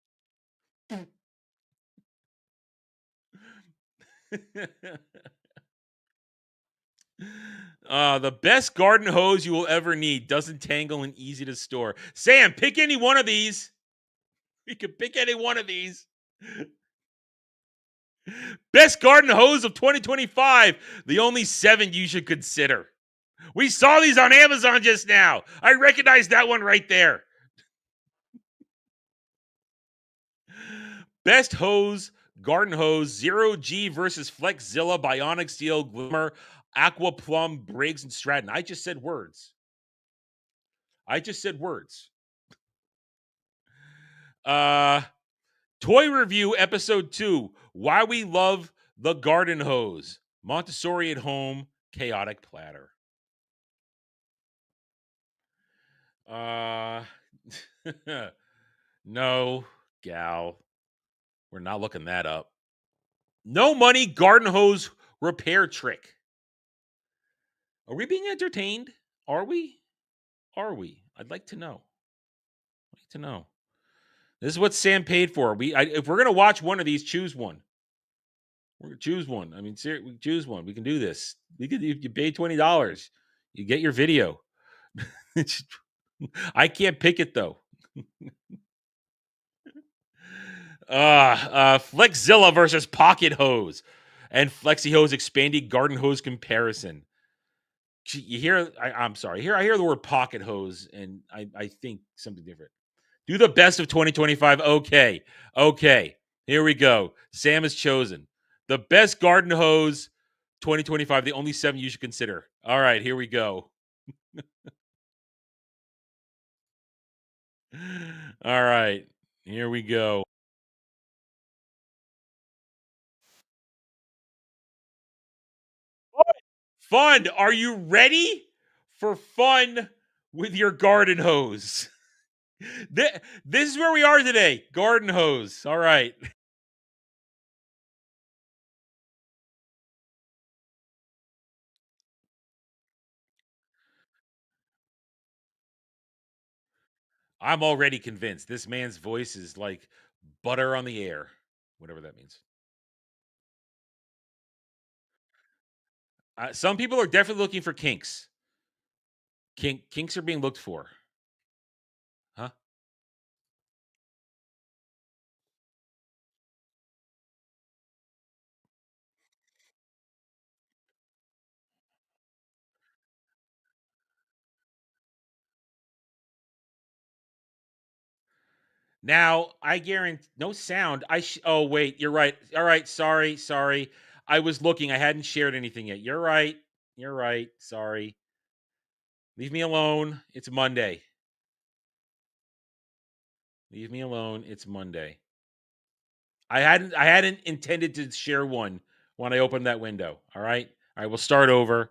The best garden hose you will ever need. Doesn't tangle and easy to store. Sam, pick any one of these. You can pick any one of these. Best garden hose of 2025. The only 7 you should consider. We saw these on Amazon just now. I recognize that one right there. Best hose, garden hose, 0G versus Flexzilla, Bionic Steel, Glimmer, Aqua Plum, Briggs, and Stratton. I just said words. Toy review episode 2. Why we love the garden hose. Montessori at home, chaotic platter. No, gal. We're not looking that up. No money garden hose repair trick. Are we being entertained? Are we? I'd like to know. This is what Sam paid for. If we're gonna watch one of these, choose one. We're gonna choose one. I mean, seriously, choose one. We can do this. If you pay $20, you get your video. I can't pick it though. Flexzilla versus Pocket Hose and Flexi Hose expanded garden hose comparison. You hear? I'm sorry. Here I hear the word pocket hose, and I think something different. Do the best of 2025. Okay. Here we go. Sam has chosen the best garden hose 2025. The only 7 you should consider. All right, here we go. All right, here we go. Fun. Are you ready for fun with your garden hose? This is where we are today. Garden hose. All right. I'm already convinced this man's voice is like butter on the air. whatever that means. Some people are definitely looking for kinks. Kinks are being looked for. Huh? Now, I guarantee no sound. Oh wait, you're right. All right, sorry. I was looking. I hadn't shared anything yet. You're right. Sorry. Leave me alone. It's Monday. Leave me alone. It's Monday. I hadn't intended to share one when I opened that window. All right. We'll start over.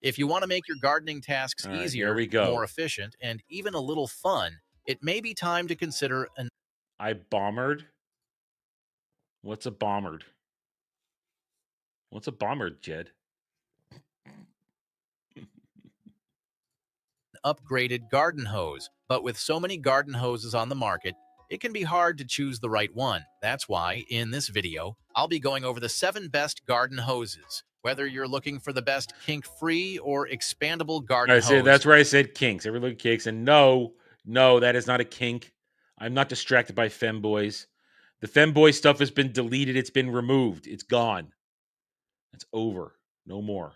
If you want to make your gardening tasks All right, easier, here we go. more efficient, and even a little fun, it may be time to consider an I bombered. What's a bombered? What's a bombered, Jed? upgraded garden hose. But with so many garden hoses on the market, it can be hard to choose the right one. That's why, in this video, I'll be going over the 7 best garden hoses. Whether you're looking for the best kink-free or expandable garden hose. That's where I said kinks. Everyone kinks. And no, that is not a kink. I'm not distracted by femboys. The femboy stuff has been deleted. It's been removed. It's gone. It's over. No more.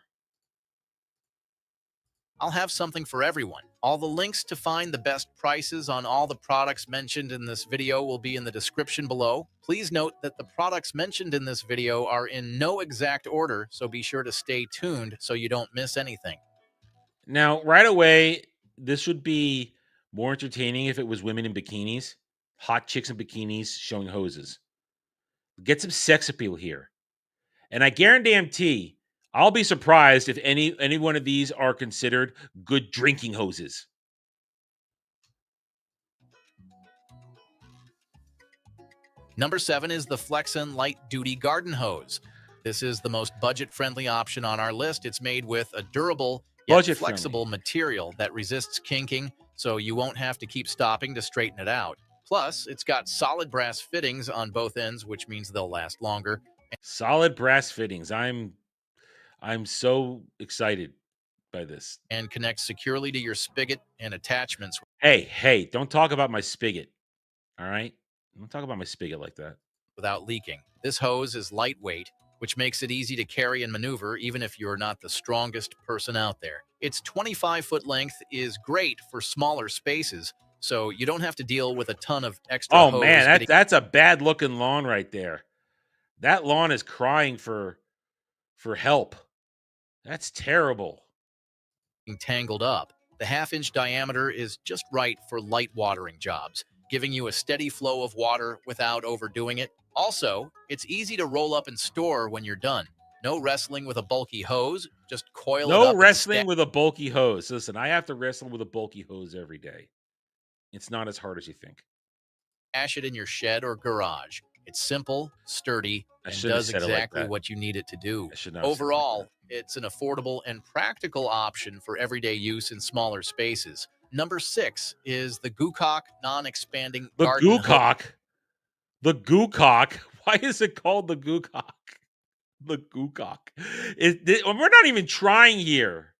I'll have something for everyone. All the links to find the best prices on all the products mentioned in this video will be in the description below. Please note that the products mentioned in this video are in no exact order, so be sure to stay tuned so you don't miss anything. Now, right away, this would be more entertaining if it was women in bikinis, hot chicks in bikinis showing hoses. Get some sex appeal here. And I guarantee I'll be surprised if any one of these are considered good drinking hoses. Number 7 is the Flexon Light Duty Garden Hose. This is the most budget-friendly option on our list. It's made with a durable yet flexible material that resists kinking, so you won't have to keep stopping to straighten it out. Plus, it's got solid brass fittings on both ends, which means they'll last longer. Solid brass fittings. I'm so excited by this. And connects securely to your spigot and attachments. Hey, don't talk about my spigot. All right? Don't talk about my spigot like that. Without leaking. This hose is lightweight, which makes it easy to carry and maneuver even if you're not the strongest person out there. Its 25-foot length is great for smaller spaces, so you don't have to deal with a ton of extra hose. Oh, man, that's a bad-looking lawn right there. That lawn is crying for help. That's terrible. Tangled up. The half-inch diameter is just right for light watering jobs, giving you a steady flow of water without overdoing it. Also, it's easy to roll up and store when you're done. No wrestling with a bulky hose, just coil it up. No wrestling with a bulky hose. Listen, I have to wrestle with a bulky hose every day. It's not as hard as you think. Stash it in your shed or garage. It's simple, sturdy, and does exactly what you need it to do. Overall, it's an affordable and practical option for everyday use in smaller spaces. Number 6 is the Goocock non-expanding garden hose. The Goocock? Why is it called the Goocock? The Goocock. We're not even trying here.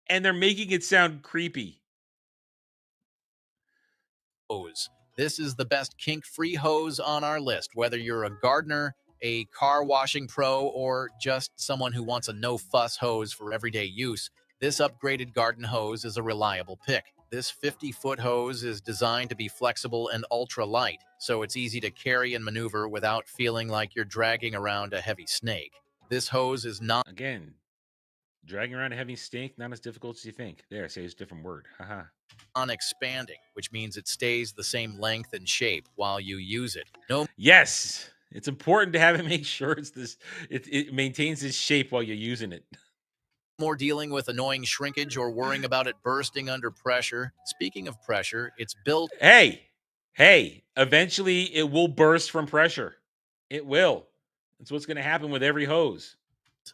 And they're making it sound creepy. This is the best kink-free hose on our list. Whether you're a gardener, a car washing pro, or just someone who wants a no-fuss hose for everyday use, this upgraded garden hose is a reliable pick. This 50-foot hose is designed to be flexible and ultra-light, so it's easy to carry and maneuver without feeling like you're dragging around a heavy snake. This hose is not... Again, dragging around a heavy snake, not as difficult as you think. There, I say it's a different word. Haha. ...non-expanding, which means it stays the same length and shape while you use it. Yes! It's important to have it make sure it maintains its shape while you're using it. More dealing with annoying shrinkage or worrying about it bursting under pressure. Speaking of pressure, it's built... Hey, eventually it will burst from pressure. It will. That's what's going to happen with every hose.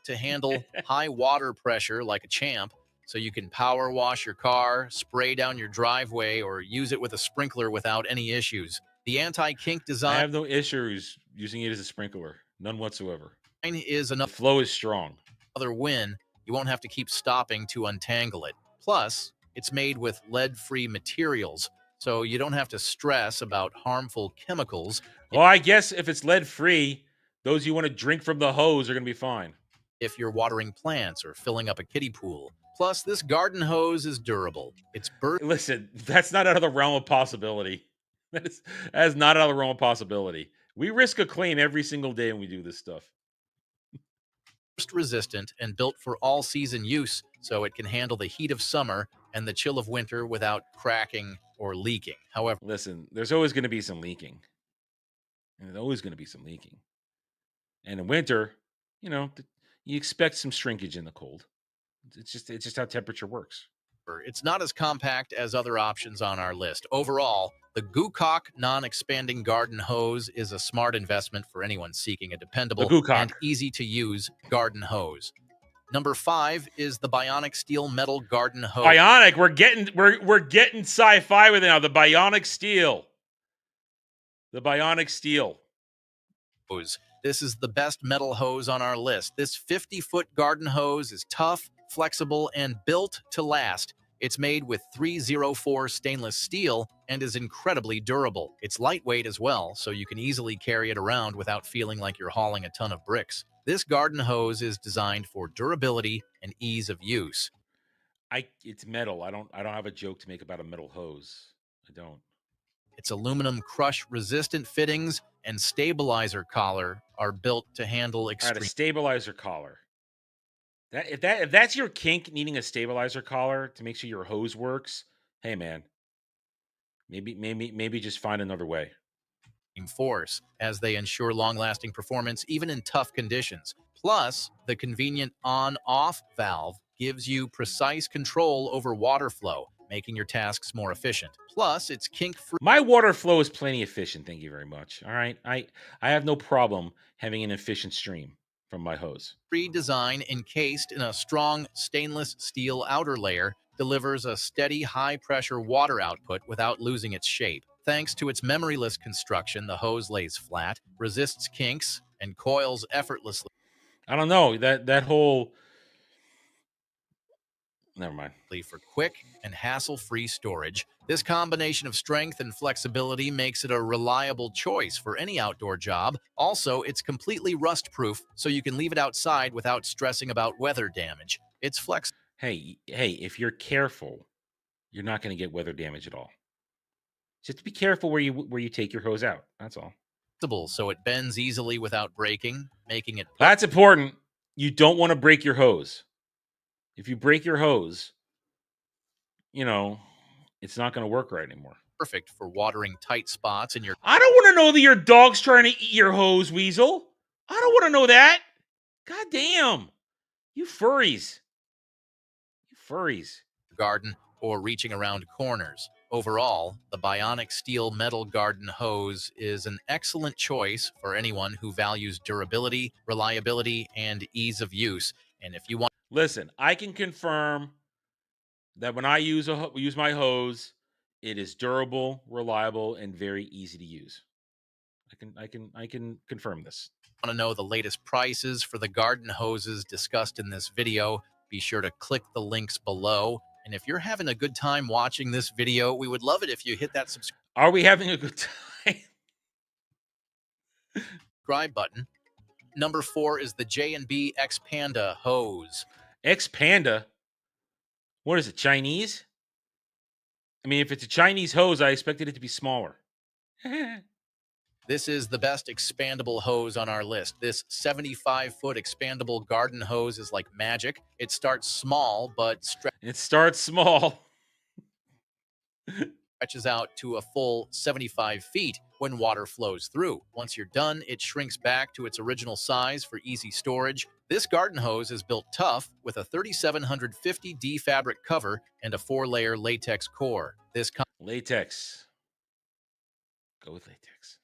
To handle high water pressure like a champ, so you can power wash your car, spray down your driveway, or use it with a sprinkler without any issues. The anti-kink I design have no issues using it as a sprinkler. None whatsoever. is The another flow is strong. win. You won't have to keep stopping to untangle it. Plus, it's made with lead-free materials, so you don't have to stress about harmful chemicals. Well, I guess if it's lead-free, those you want to drink from the hose are going to be fine. If you're watering plants or filling up a kiddie pool. Plus, this garden hose is durable. It's Listen, that's not out of the realm of possibility. That is not out of the realm of possibility. We risk a claim every single day when we do this stuff. burst resistant and built for all season use, so it can handle the heat of summer and the chill of winter without cracking or leaking. However, listen, there's always going to be some leaking. And there's always going to be some leaking. And in winter, you know, you expect some shrinkage in the cold. It's just how temperature works. it's not as compact as other options on our list. Overall, the Goocock non-expanding garden hose is a smart investment for anyone seeking a dependable and easy-to-use garden hose. Number 5 is the Bionic Steel Metal Garden Hose. Bionic, we're getting sci-fi with it now. The Bionic Steel. The Bionic Steel. This is the best metal hose on our list. This 50-foot garden hose is tough, flexible, and built to last. It's made with 304 stainless steel and is incredibly durable. It's lightweight as well, so you can easily carry it around without feeling like you're hauling a ton of bricks. This garden hose is designed for durability and ease of use. It's metal. I don't have a joke to make about a metal hose. I don't. Its aluminum crush-resistant fittings and stabilizer collar are built to handle extreme. A stabilizer collar. If that's your kink, needing a stabilizer collar to make sure your hose works, hey man, maybe just find another way. Force, as they ensure long-lasting performance even in tough conditions. Plus, the convenient on-off valve gives you precise control over water flow, making your tasks more efficient. Plus, it's kink-free. My water flow is plenty efficient, thank you very much. All right, I have no problem having an efficient stream from my hose. Design encased in a strong stainless steel outer layer delivers a steady high-pressure water output without losing its shape. Thanks to its memoryless construction, the hose lays flat, resists kinks, and coils effortlessly. I don't know, that whole... Never mind. For quick and hassle-free storage, this combination of strength and flexibility makes it a reliable choice for any outdoor job. Also, it's completely rust-proof, so you can leave it outside without stressing about weather damage. It's flexible. Hey, if you're careful, you're not going to get weather damage at all. Just be careful where you take your hose out. That's all. So it bends easily without breaking, making it... That's important. You don't want to break your hose. If you break your hose, you know, it's not going to work right anymore. Perfect for watering tight spots in your... I don't want to know that your dog's trying to eat your hose, Weasel. I don't want to know that. God damn. You furries. Garden or reaching around corners. Overall, the Bionic Steel Metal Garden Hose is an excellent choice for anyone who values durability, reliability, and ease of use. And if you want... Listen, I can confirm that when I use my hose, it is durable, reliable, and very easy to use. I can confirm this. Want to know the latest prices for the garden hoses discussed in this video? Be sure to click the links below. And if you're having a good time watching this video, we would love it if you hit that subscribe. Are we having a good time? Subscribe button. Number 4 is the J&B X Panda hose. X Panda? What is it, Chinese? I mean, if it's a Chinese hose, I expected it to be smaller. This is the best expandable hose on our list. This 75-foot expandable garden hose is like magic. It starts small, but stretches out to a full 75 feet when water flows through. Once you're done, it shrinks back to its original size for easy storage. This garden hose is built tough with a 3750D fabric cover and a 4-layer latex core. This latex. Go with latex.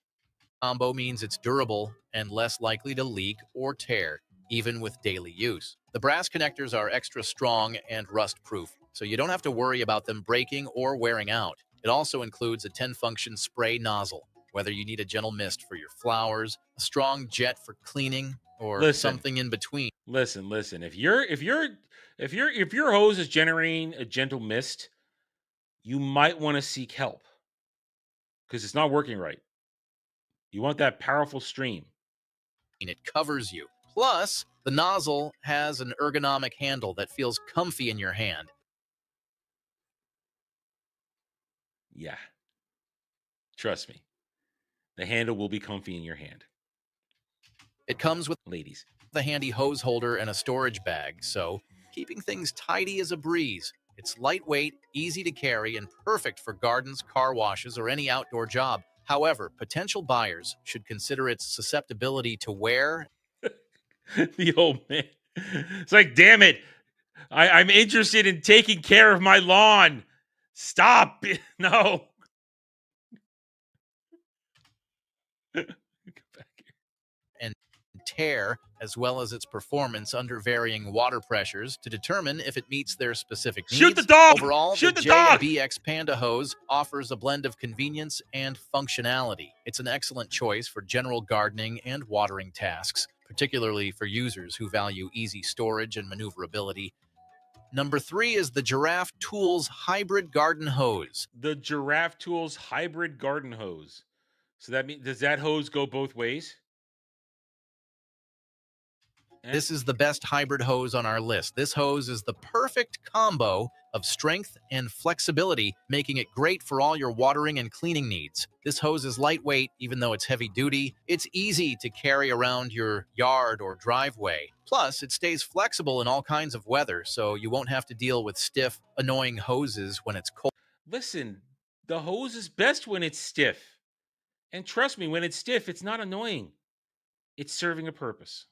Combo means it's durable and less likely to leak or tear, even with daily use. The brass connectors are extra strong and rust-proof, so you don't have to worry about them breaking or wearing out. It also includes a 10-function spray nozzle. whether you need a gentle mist for your flowers, a strong jet for cleaning, or Listen. something in between. Listen. If your hose is generating a gentle mist, you might want to seek help because it's not working right. You want that powerful stream. It covers you. Plus, the nozzle has an ergonomic handle that feels comfy in your hand. Yeah. Trust me. The handle will be comfy in your hand. It comes with Ladies. a handy hose holder and a storage bag, so keeping things tidy is a breeze. It's lightweight, easy to carry, and perfect for gardens, car washes, or any outdoor job. However, potential buyers should consider its susceptibility to wear. The old man. It's like, damn it. I'm interested in taking care of my lawn. Stop. No. And tear, as well as its performance under varying water pressures to determine if it meets their specific needs. Shoot the dog! Overall, Shoot the the dog! J&BX Panda hose offers a blend of convenience and functionality. It's an excellent choice for general gardening and watering tasks, particularly for users who value easy storage and maneuverability. Number 3 is the Giraffe Tools Hybrid Garden Hose. The Giraffe Tools Hybrid Garden Hose. So that means, does that hose go both ways? This is the best hybrid hose on our list. This hose is the perfect combo of strength and flexibility, making it great for all your watering and cleaning needs. This hose is lightweight, even though it's heavy duty. It's easy to carry around your yard or driveway. Plus, it stays flexible in all kinds of weather, so you won't have to deal with stiff, annoying hoses when it's cold. Listen, the hose is best when it's stiff. And trust me, when it's stiff, it's not annoying. It's serving a purpose.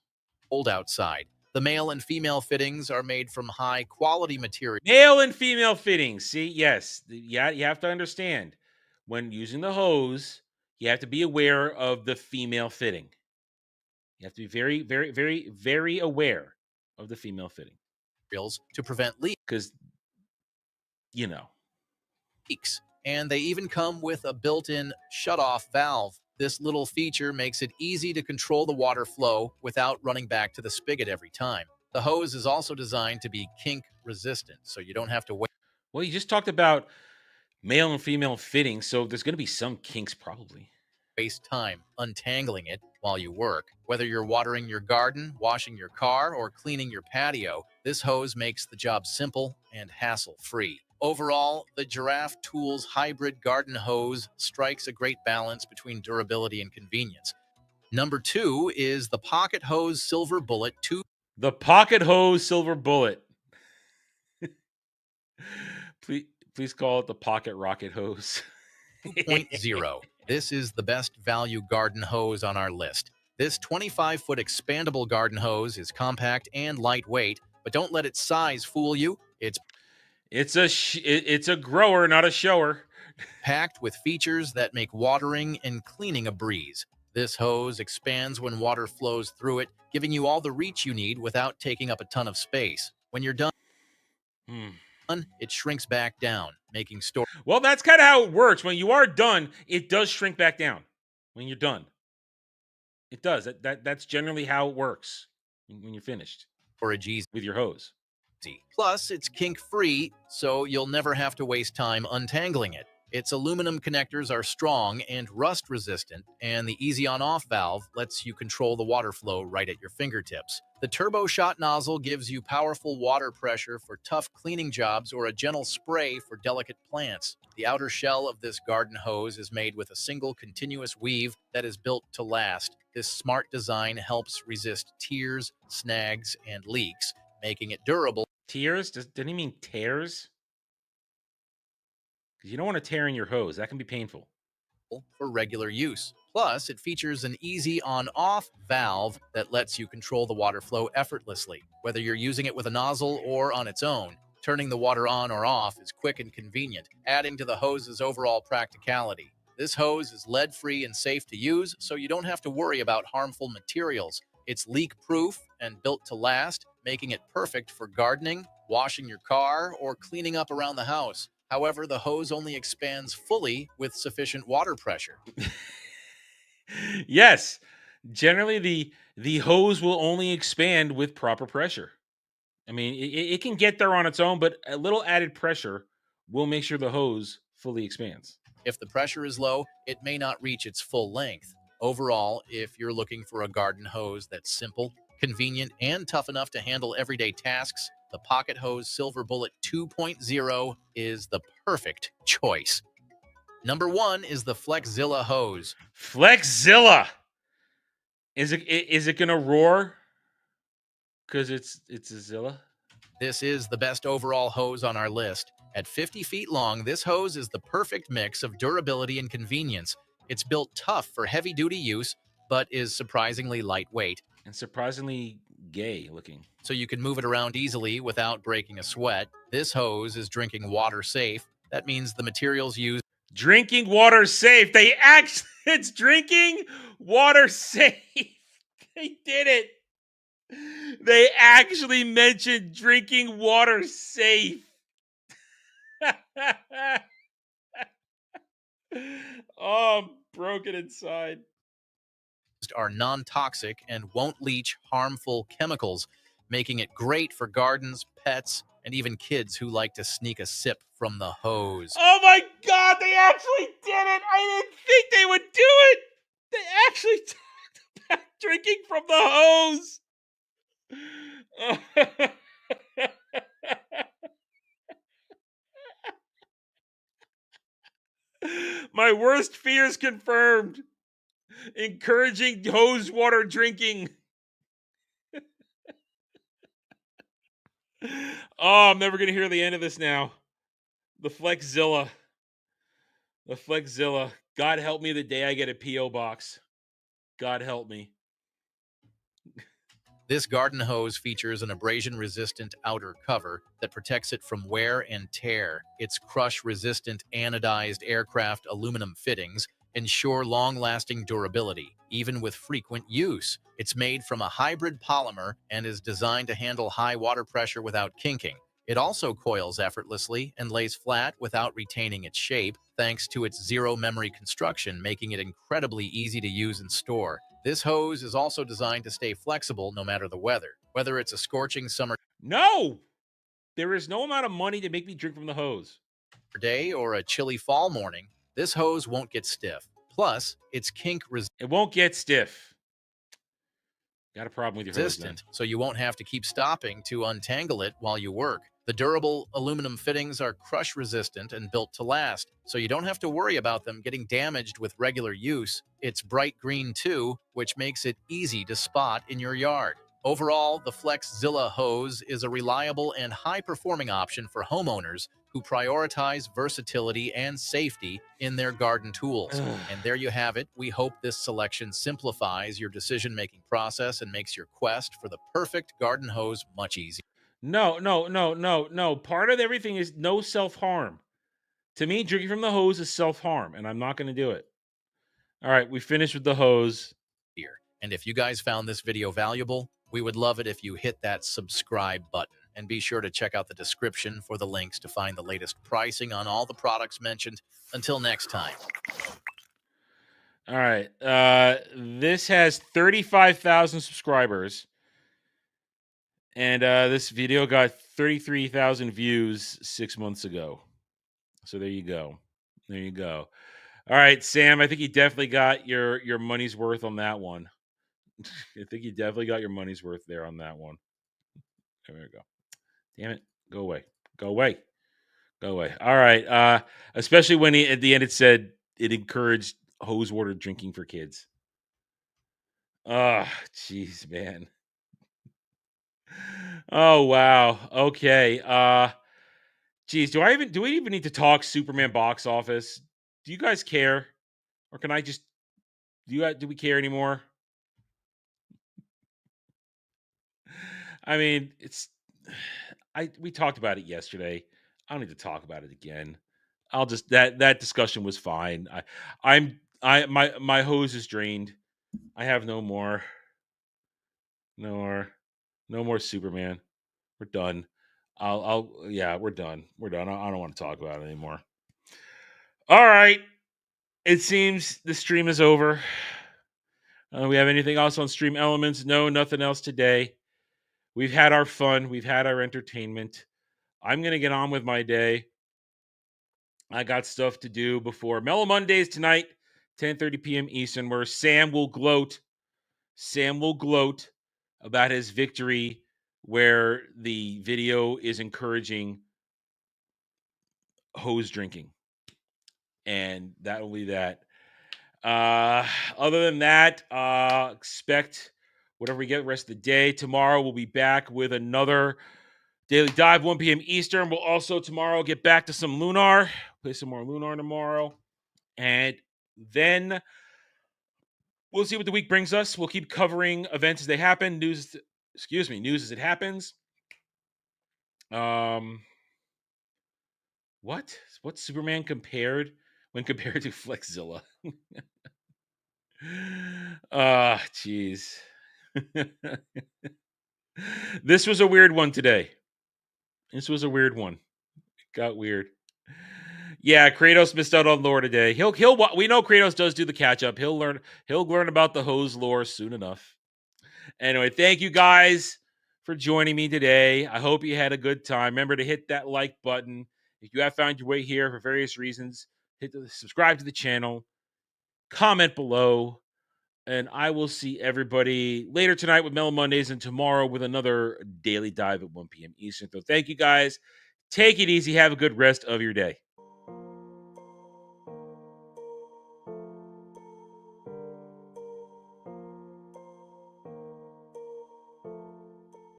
Outside. The male and female fittings are made from high quality material. Male and female fittings. See, yes. Yeah, you have to understand. When using the hose, you have to be aware of the female fitting. You have to be very, very, very, very aware of the female fitting. To prevent leaks. Because, you know. Leaks. And they even come with a built-in shut-off valve. This little feature makes it easy to control the water flow without running back to the spigot every time. The hose is also designed to be kink-resistant, so you don't have to wait. Well, you just talked about male and female fittings, so there's going to be some kinks probably. Waste time untangling it while you work. Whether you're watering your garden, washing your car, or cleaning your patio, this hose makes the job simple and hassle-free. Overall, the Giraffe Tools Hybrid Garden Hose strikes a great balance between durability and convenience. Number 2 is the Pocket Hose Silver Bullet 2. The Pocket Hose Silver Bullet. Please call it the Pocket Rocket Hose. 2.0. This is the best value garden hose on our list. This 25-foot expandable garden hose is compact and lightweight, but don't let its size fool you. It's a grower, not a shower. Packed with features that make watering and cleaning a breeze. This hose expands when water flows through it, giving you all the reach you need without taking up a ton of space. When you're done, it shrinks back down, making storage. Well, that's kind of how it works. When you are done, it does shrink back down. When you're done, it does. That's generally how it works when you're finished. Storage easy with your hose. Plus, it's kink-free, so you'll never have to waste time untangling it. Its aluminum connectors are strong and rust-resistant, and the easy on-off valve lets you control the water flow right at your fingertips. The turbo shot nozzle gives you powerful water pressure for tough cleaning jobs or a gentle spray for delicate plants. The outer shell of this garden hose is made with a single continuous weave that is built to last. This smart design helps resist tears, snags, and leaks, making it durable. Tears? Didn't he mean tears? Because you don't want to tear in your hose. That can be painful. For regular use. Plus, it features an easy on-off valve that lets you control the water flow effortlessly. Whether you're using it with a nozzle or on its own, turning the water on or off is quick and convenient, adding to the hose's overall practicality. This hose is lead-free and safe to use, so you don't have to worry about harmful materials. It's leak-proof and built to last, making it perfect for gardening, washing your car, or cleaning up around the house. However, the hose only expands fully with sufficient water pressure. Yes. Generally, the hose will only expand with proper pressure. I mean, it can get there on its own, but a little added pressure will make sure the hose fully expands. If the pressure is low, it may not reach its full length. Overall, if you're looking for a garden hose that's simple, convenient, and tough enough to handle everyday tasks, the Pocket Hose Silver Bullet 2.0 is the perfect choice. Number 1 is the Flexzilla hose. Flexzilla. Is it gonna roar? Because it's a Zilla. This is the best overall hose on our list. At 50 feet long, this hose is the perfect mix of durability and convenience. It's built tough for heavy-duty use, but is surprisingly lightweight. And surprisingly gay looking. So you can move it around easily without breaking a sweat. This hose is drinking water safe. That means the materials used. Drinking water safe. It's drinking water safe. They did it. They actually mentioned drinking water safe. Oh, I'm broken inside. Are non-toxic and won't leach harmful chemicals, making it great for gardens, pets, and even kids who like to sneak a sip from the hose. Oh my God, they actually did it! I didn't think they would do it! They actually talked about drinking from the hose! My worst fears confirmed. Encouraging hose water drinking. Oh, I'm never going to hear the end of this now. The Flexzilla. The Flexzilla. God help me the day I get a P.O. box. God help me. This garden hose features an abrasion-resistant outer cover that protects it from wear and tear. Its crush-resistant anodized aircraft aluminum fittings ensure long-lasting durability, even with frequent use. It's made from a hybrid polymer and is designed to handle high water pressure without kinking. It also coils effortlessly and lays flat without retaining its shape, thanks to its zero-memory construction, making it incredibly easy to use and store. This hose is also designed to stay flexible no matter the weather, whether it's a scorching summer No! There is no amount of money to make me drink from the hose. day or a chilly fall morning. This hose won't get stiff. Plus, it's kink It won't get stiff. Got a problem with your hose, then. resistant, so you won't have to keep stopping to untangle it while you work. The durable aluminum fittings are crush resistant and built to last, so you don't have to worry about them getting damaged with regular use. It's bright green too, which makes it easy to spot in your yard. Overall, the Flexzilla hose is a reliable and high-performing option for homeowners who prioritize versatility and safety in their garden tools. And there you have it. We hope this selection simplifies your decision-making process and makes your quest for the perfect garden hose much easier. No. Part of everything is no self-harm. To me, drinking from the hose is self-harm, and I'm not going to do it. All right, we finished with the hose. And if you guys found this video valuable, we would love it if you hit that subscribe button. And be sure to check out the description for the links to find the latest pricing on all the products mentioned. Until next time. All right. This has 35,000 subscribers. And this video got 33,000 views 6 months ago. So there you go. There you go. All right, Sam, I think you definitely got your money's worth on that one. I think you definitely got your money's worth there on that one. There we go. Damn it. Go away. Go away. Go away. All right. Especially when at the end it said it encouraged hose water drinking for kids. Oh, jeez, man. Oh, wow. Okay. Geez, do we even need to talk Superman box office? Do you guys care? Or can I just do we care anymore? I mean, we talked about it yesterday. I don't need to talk about it again. I'll just that discussion was fine. My hose is drained. I have no more Superman. We're done. We're done. We're done. I don't want to talk about it anymore. All right. It seems the stream is over. We have anything else on Stream Elements? No, nothing else today. We've had our fun. We've had our entertainment. I'm going to get on with my day. I got stuff to do before Mellow Mondays tonight, 10:30 p.m. Eastern, where Sam will gloat. Sam will gloat about his victory, where the video is encouraging hose drinking. And that will be that. Other than that, expect whatever we get the rest of the day. Tomorrow we'll be back with another Daily Dive, 1 p.m. Eastern. We'll also tomorrow get back to some Lunar. Play some more Lunar tomorrow. And then we'll see what the week brings us. We'll keep covering events as they happen. News as it happens. What's Superman compared when compared to Flexzilla? Jeez. This was a weird one today. This was a weird one. It got weird. Yeah, Kratos missed out on lore today. He'll we know Kratos does do the catch up. He'll learn about the hose lore soon enough. Anyway, thank you guys for joining me today. I hope you had a good time. Remember to hit that like button. If you have found your way here for various reasons, subscribe to the channel, comment below, and I will see everybody later tonight with Mellow Mondays and tomorrow with another Daily Dive at 1 p.m. Eastern. So thank you guys. Take it easy. Have a good rest of your day.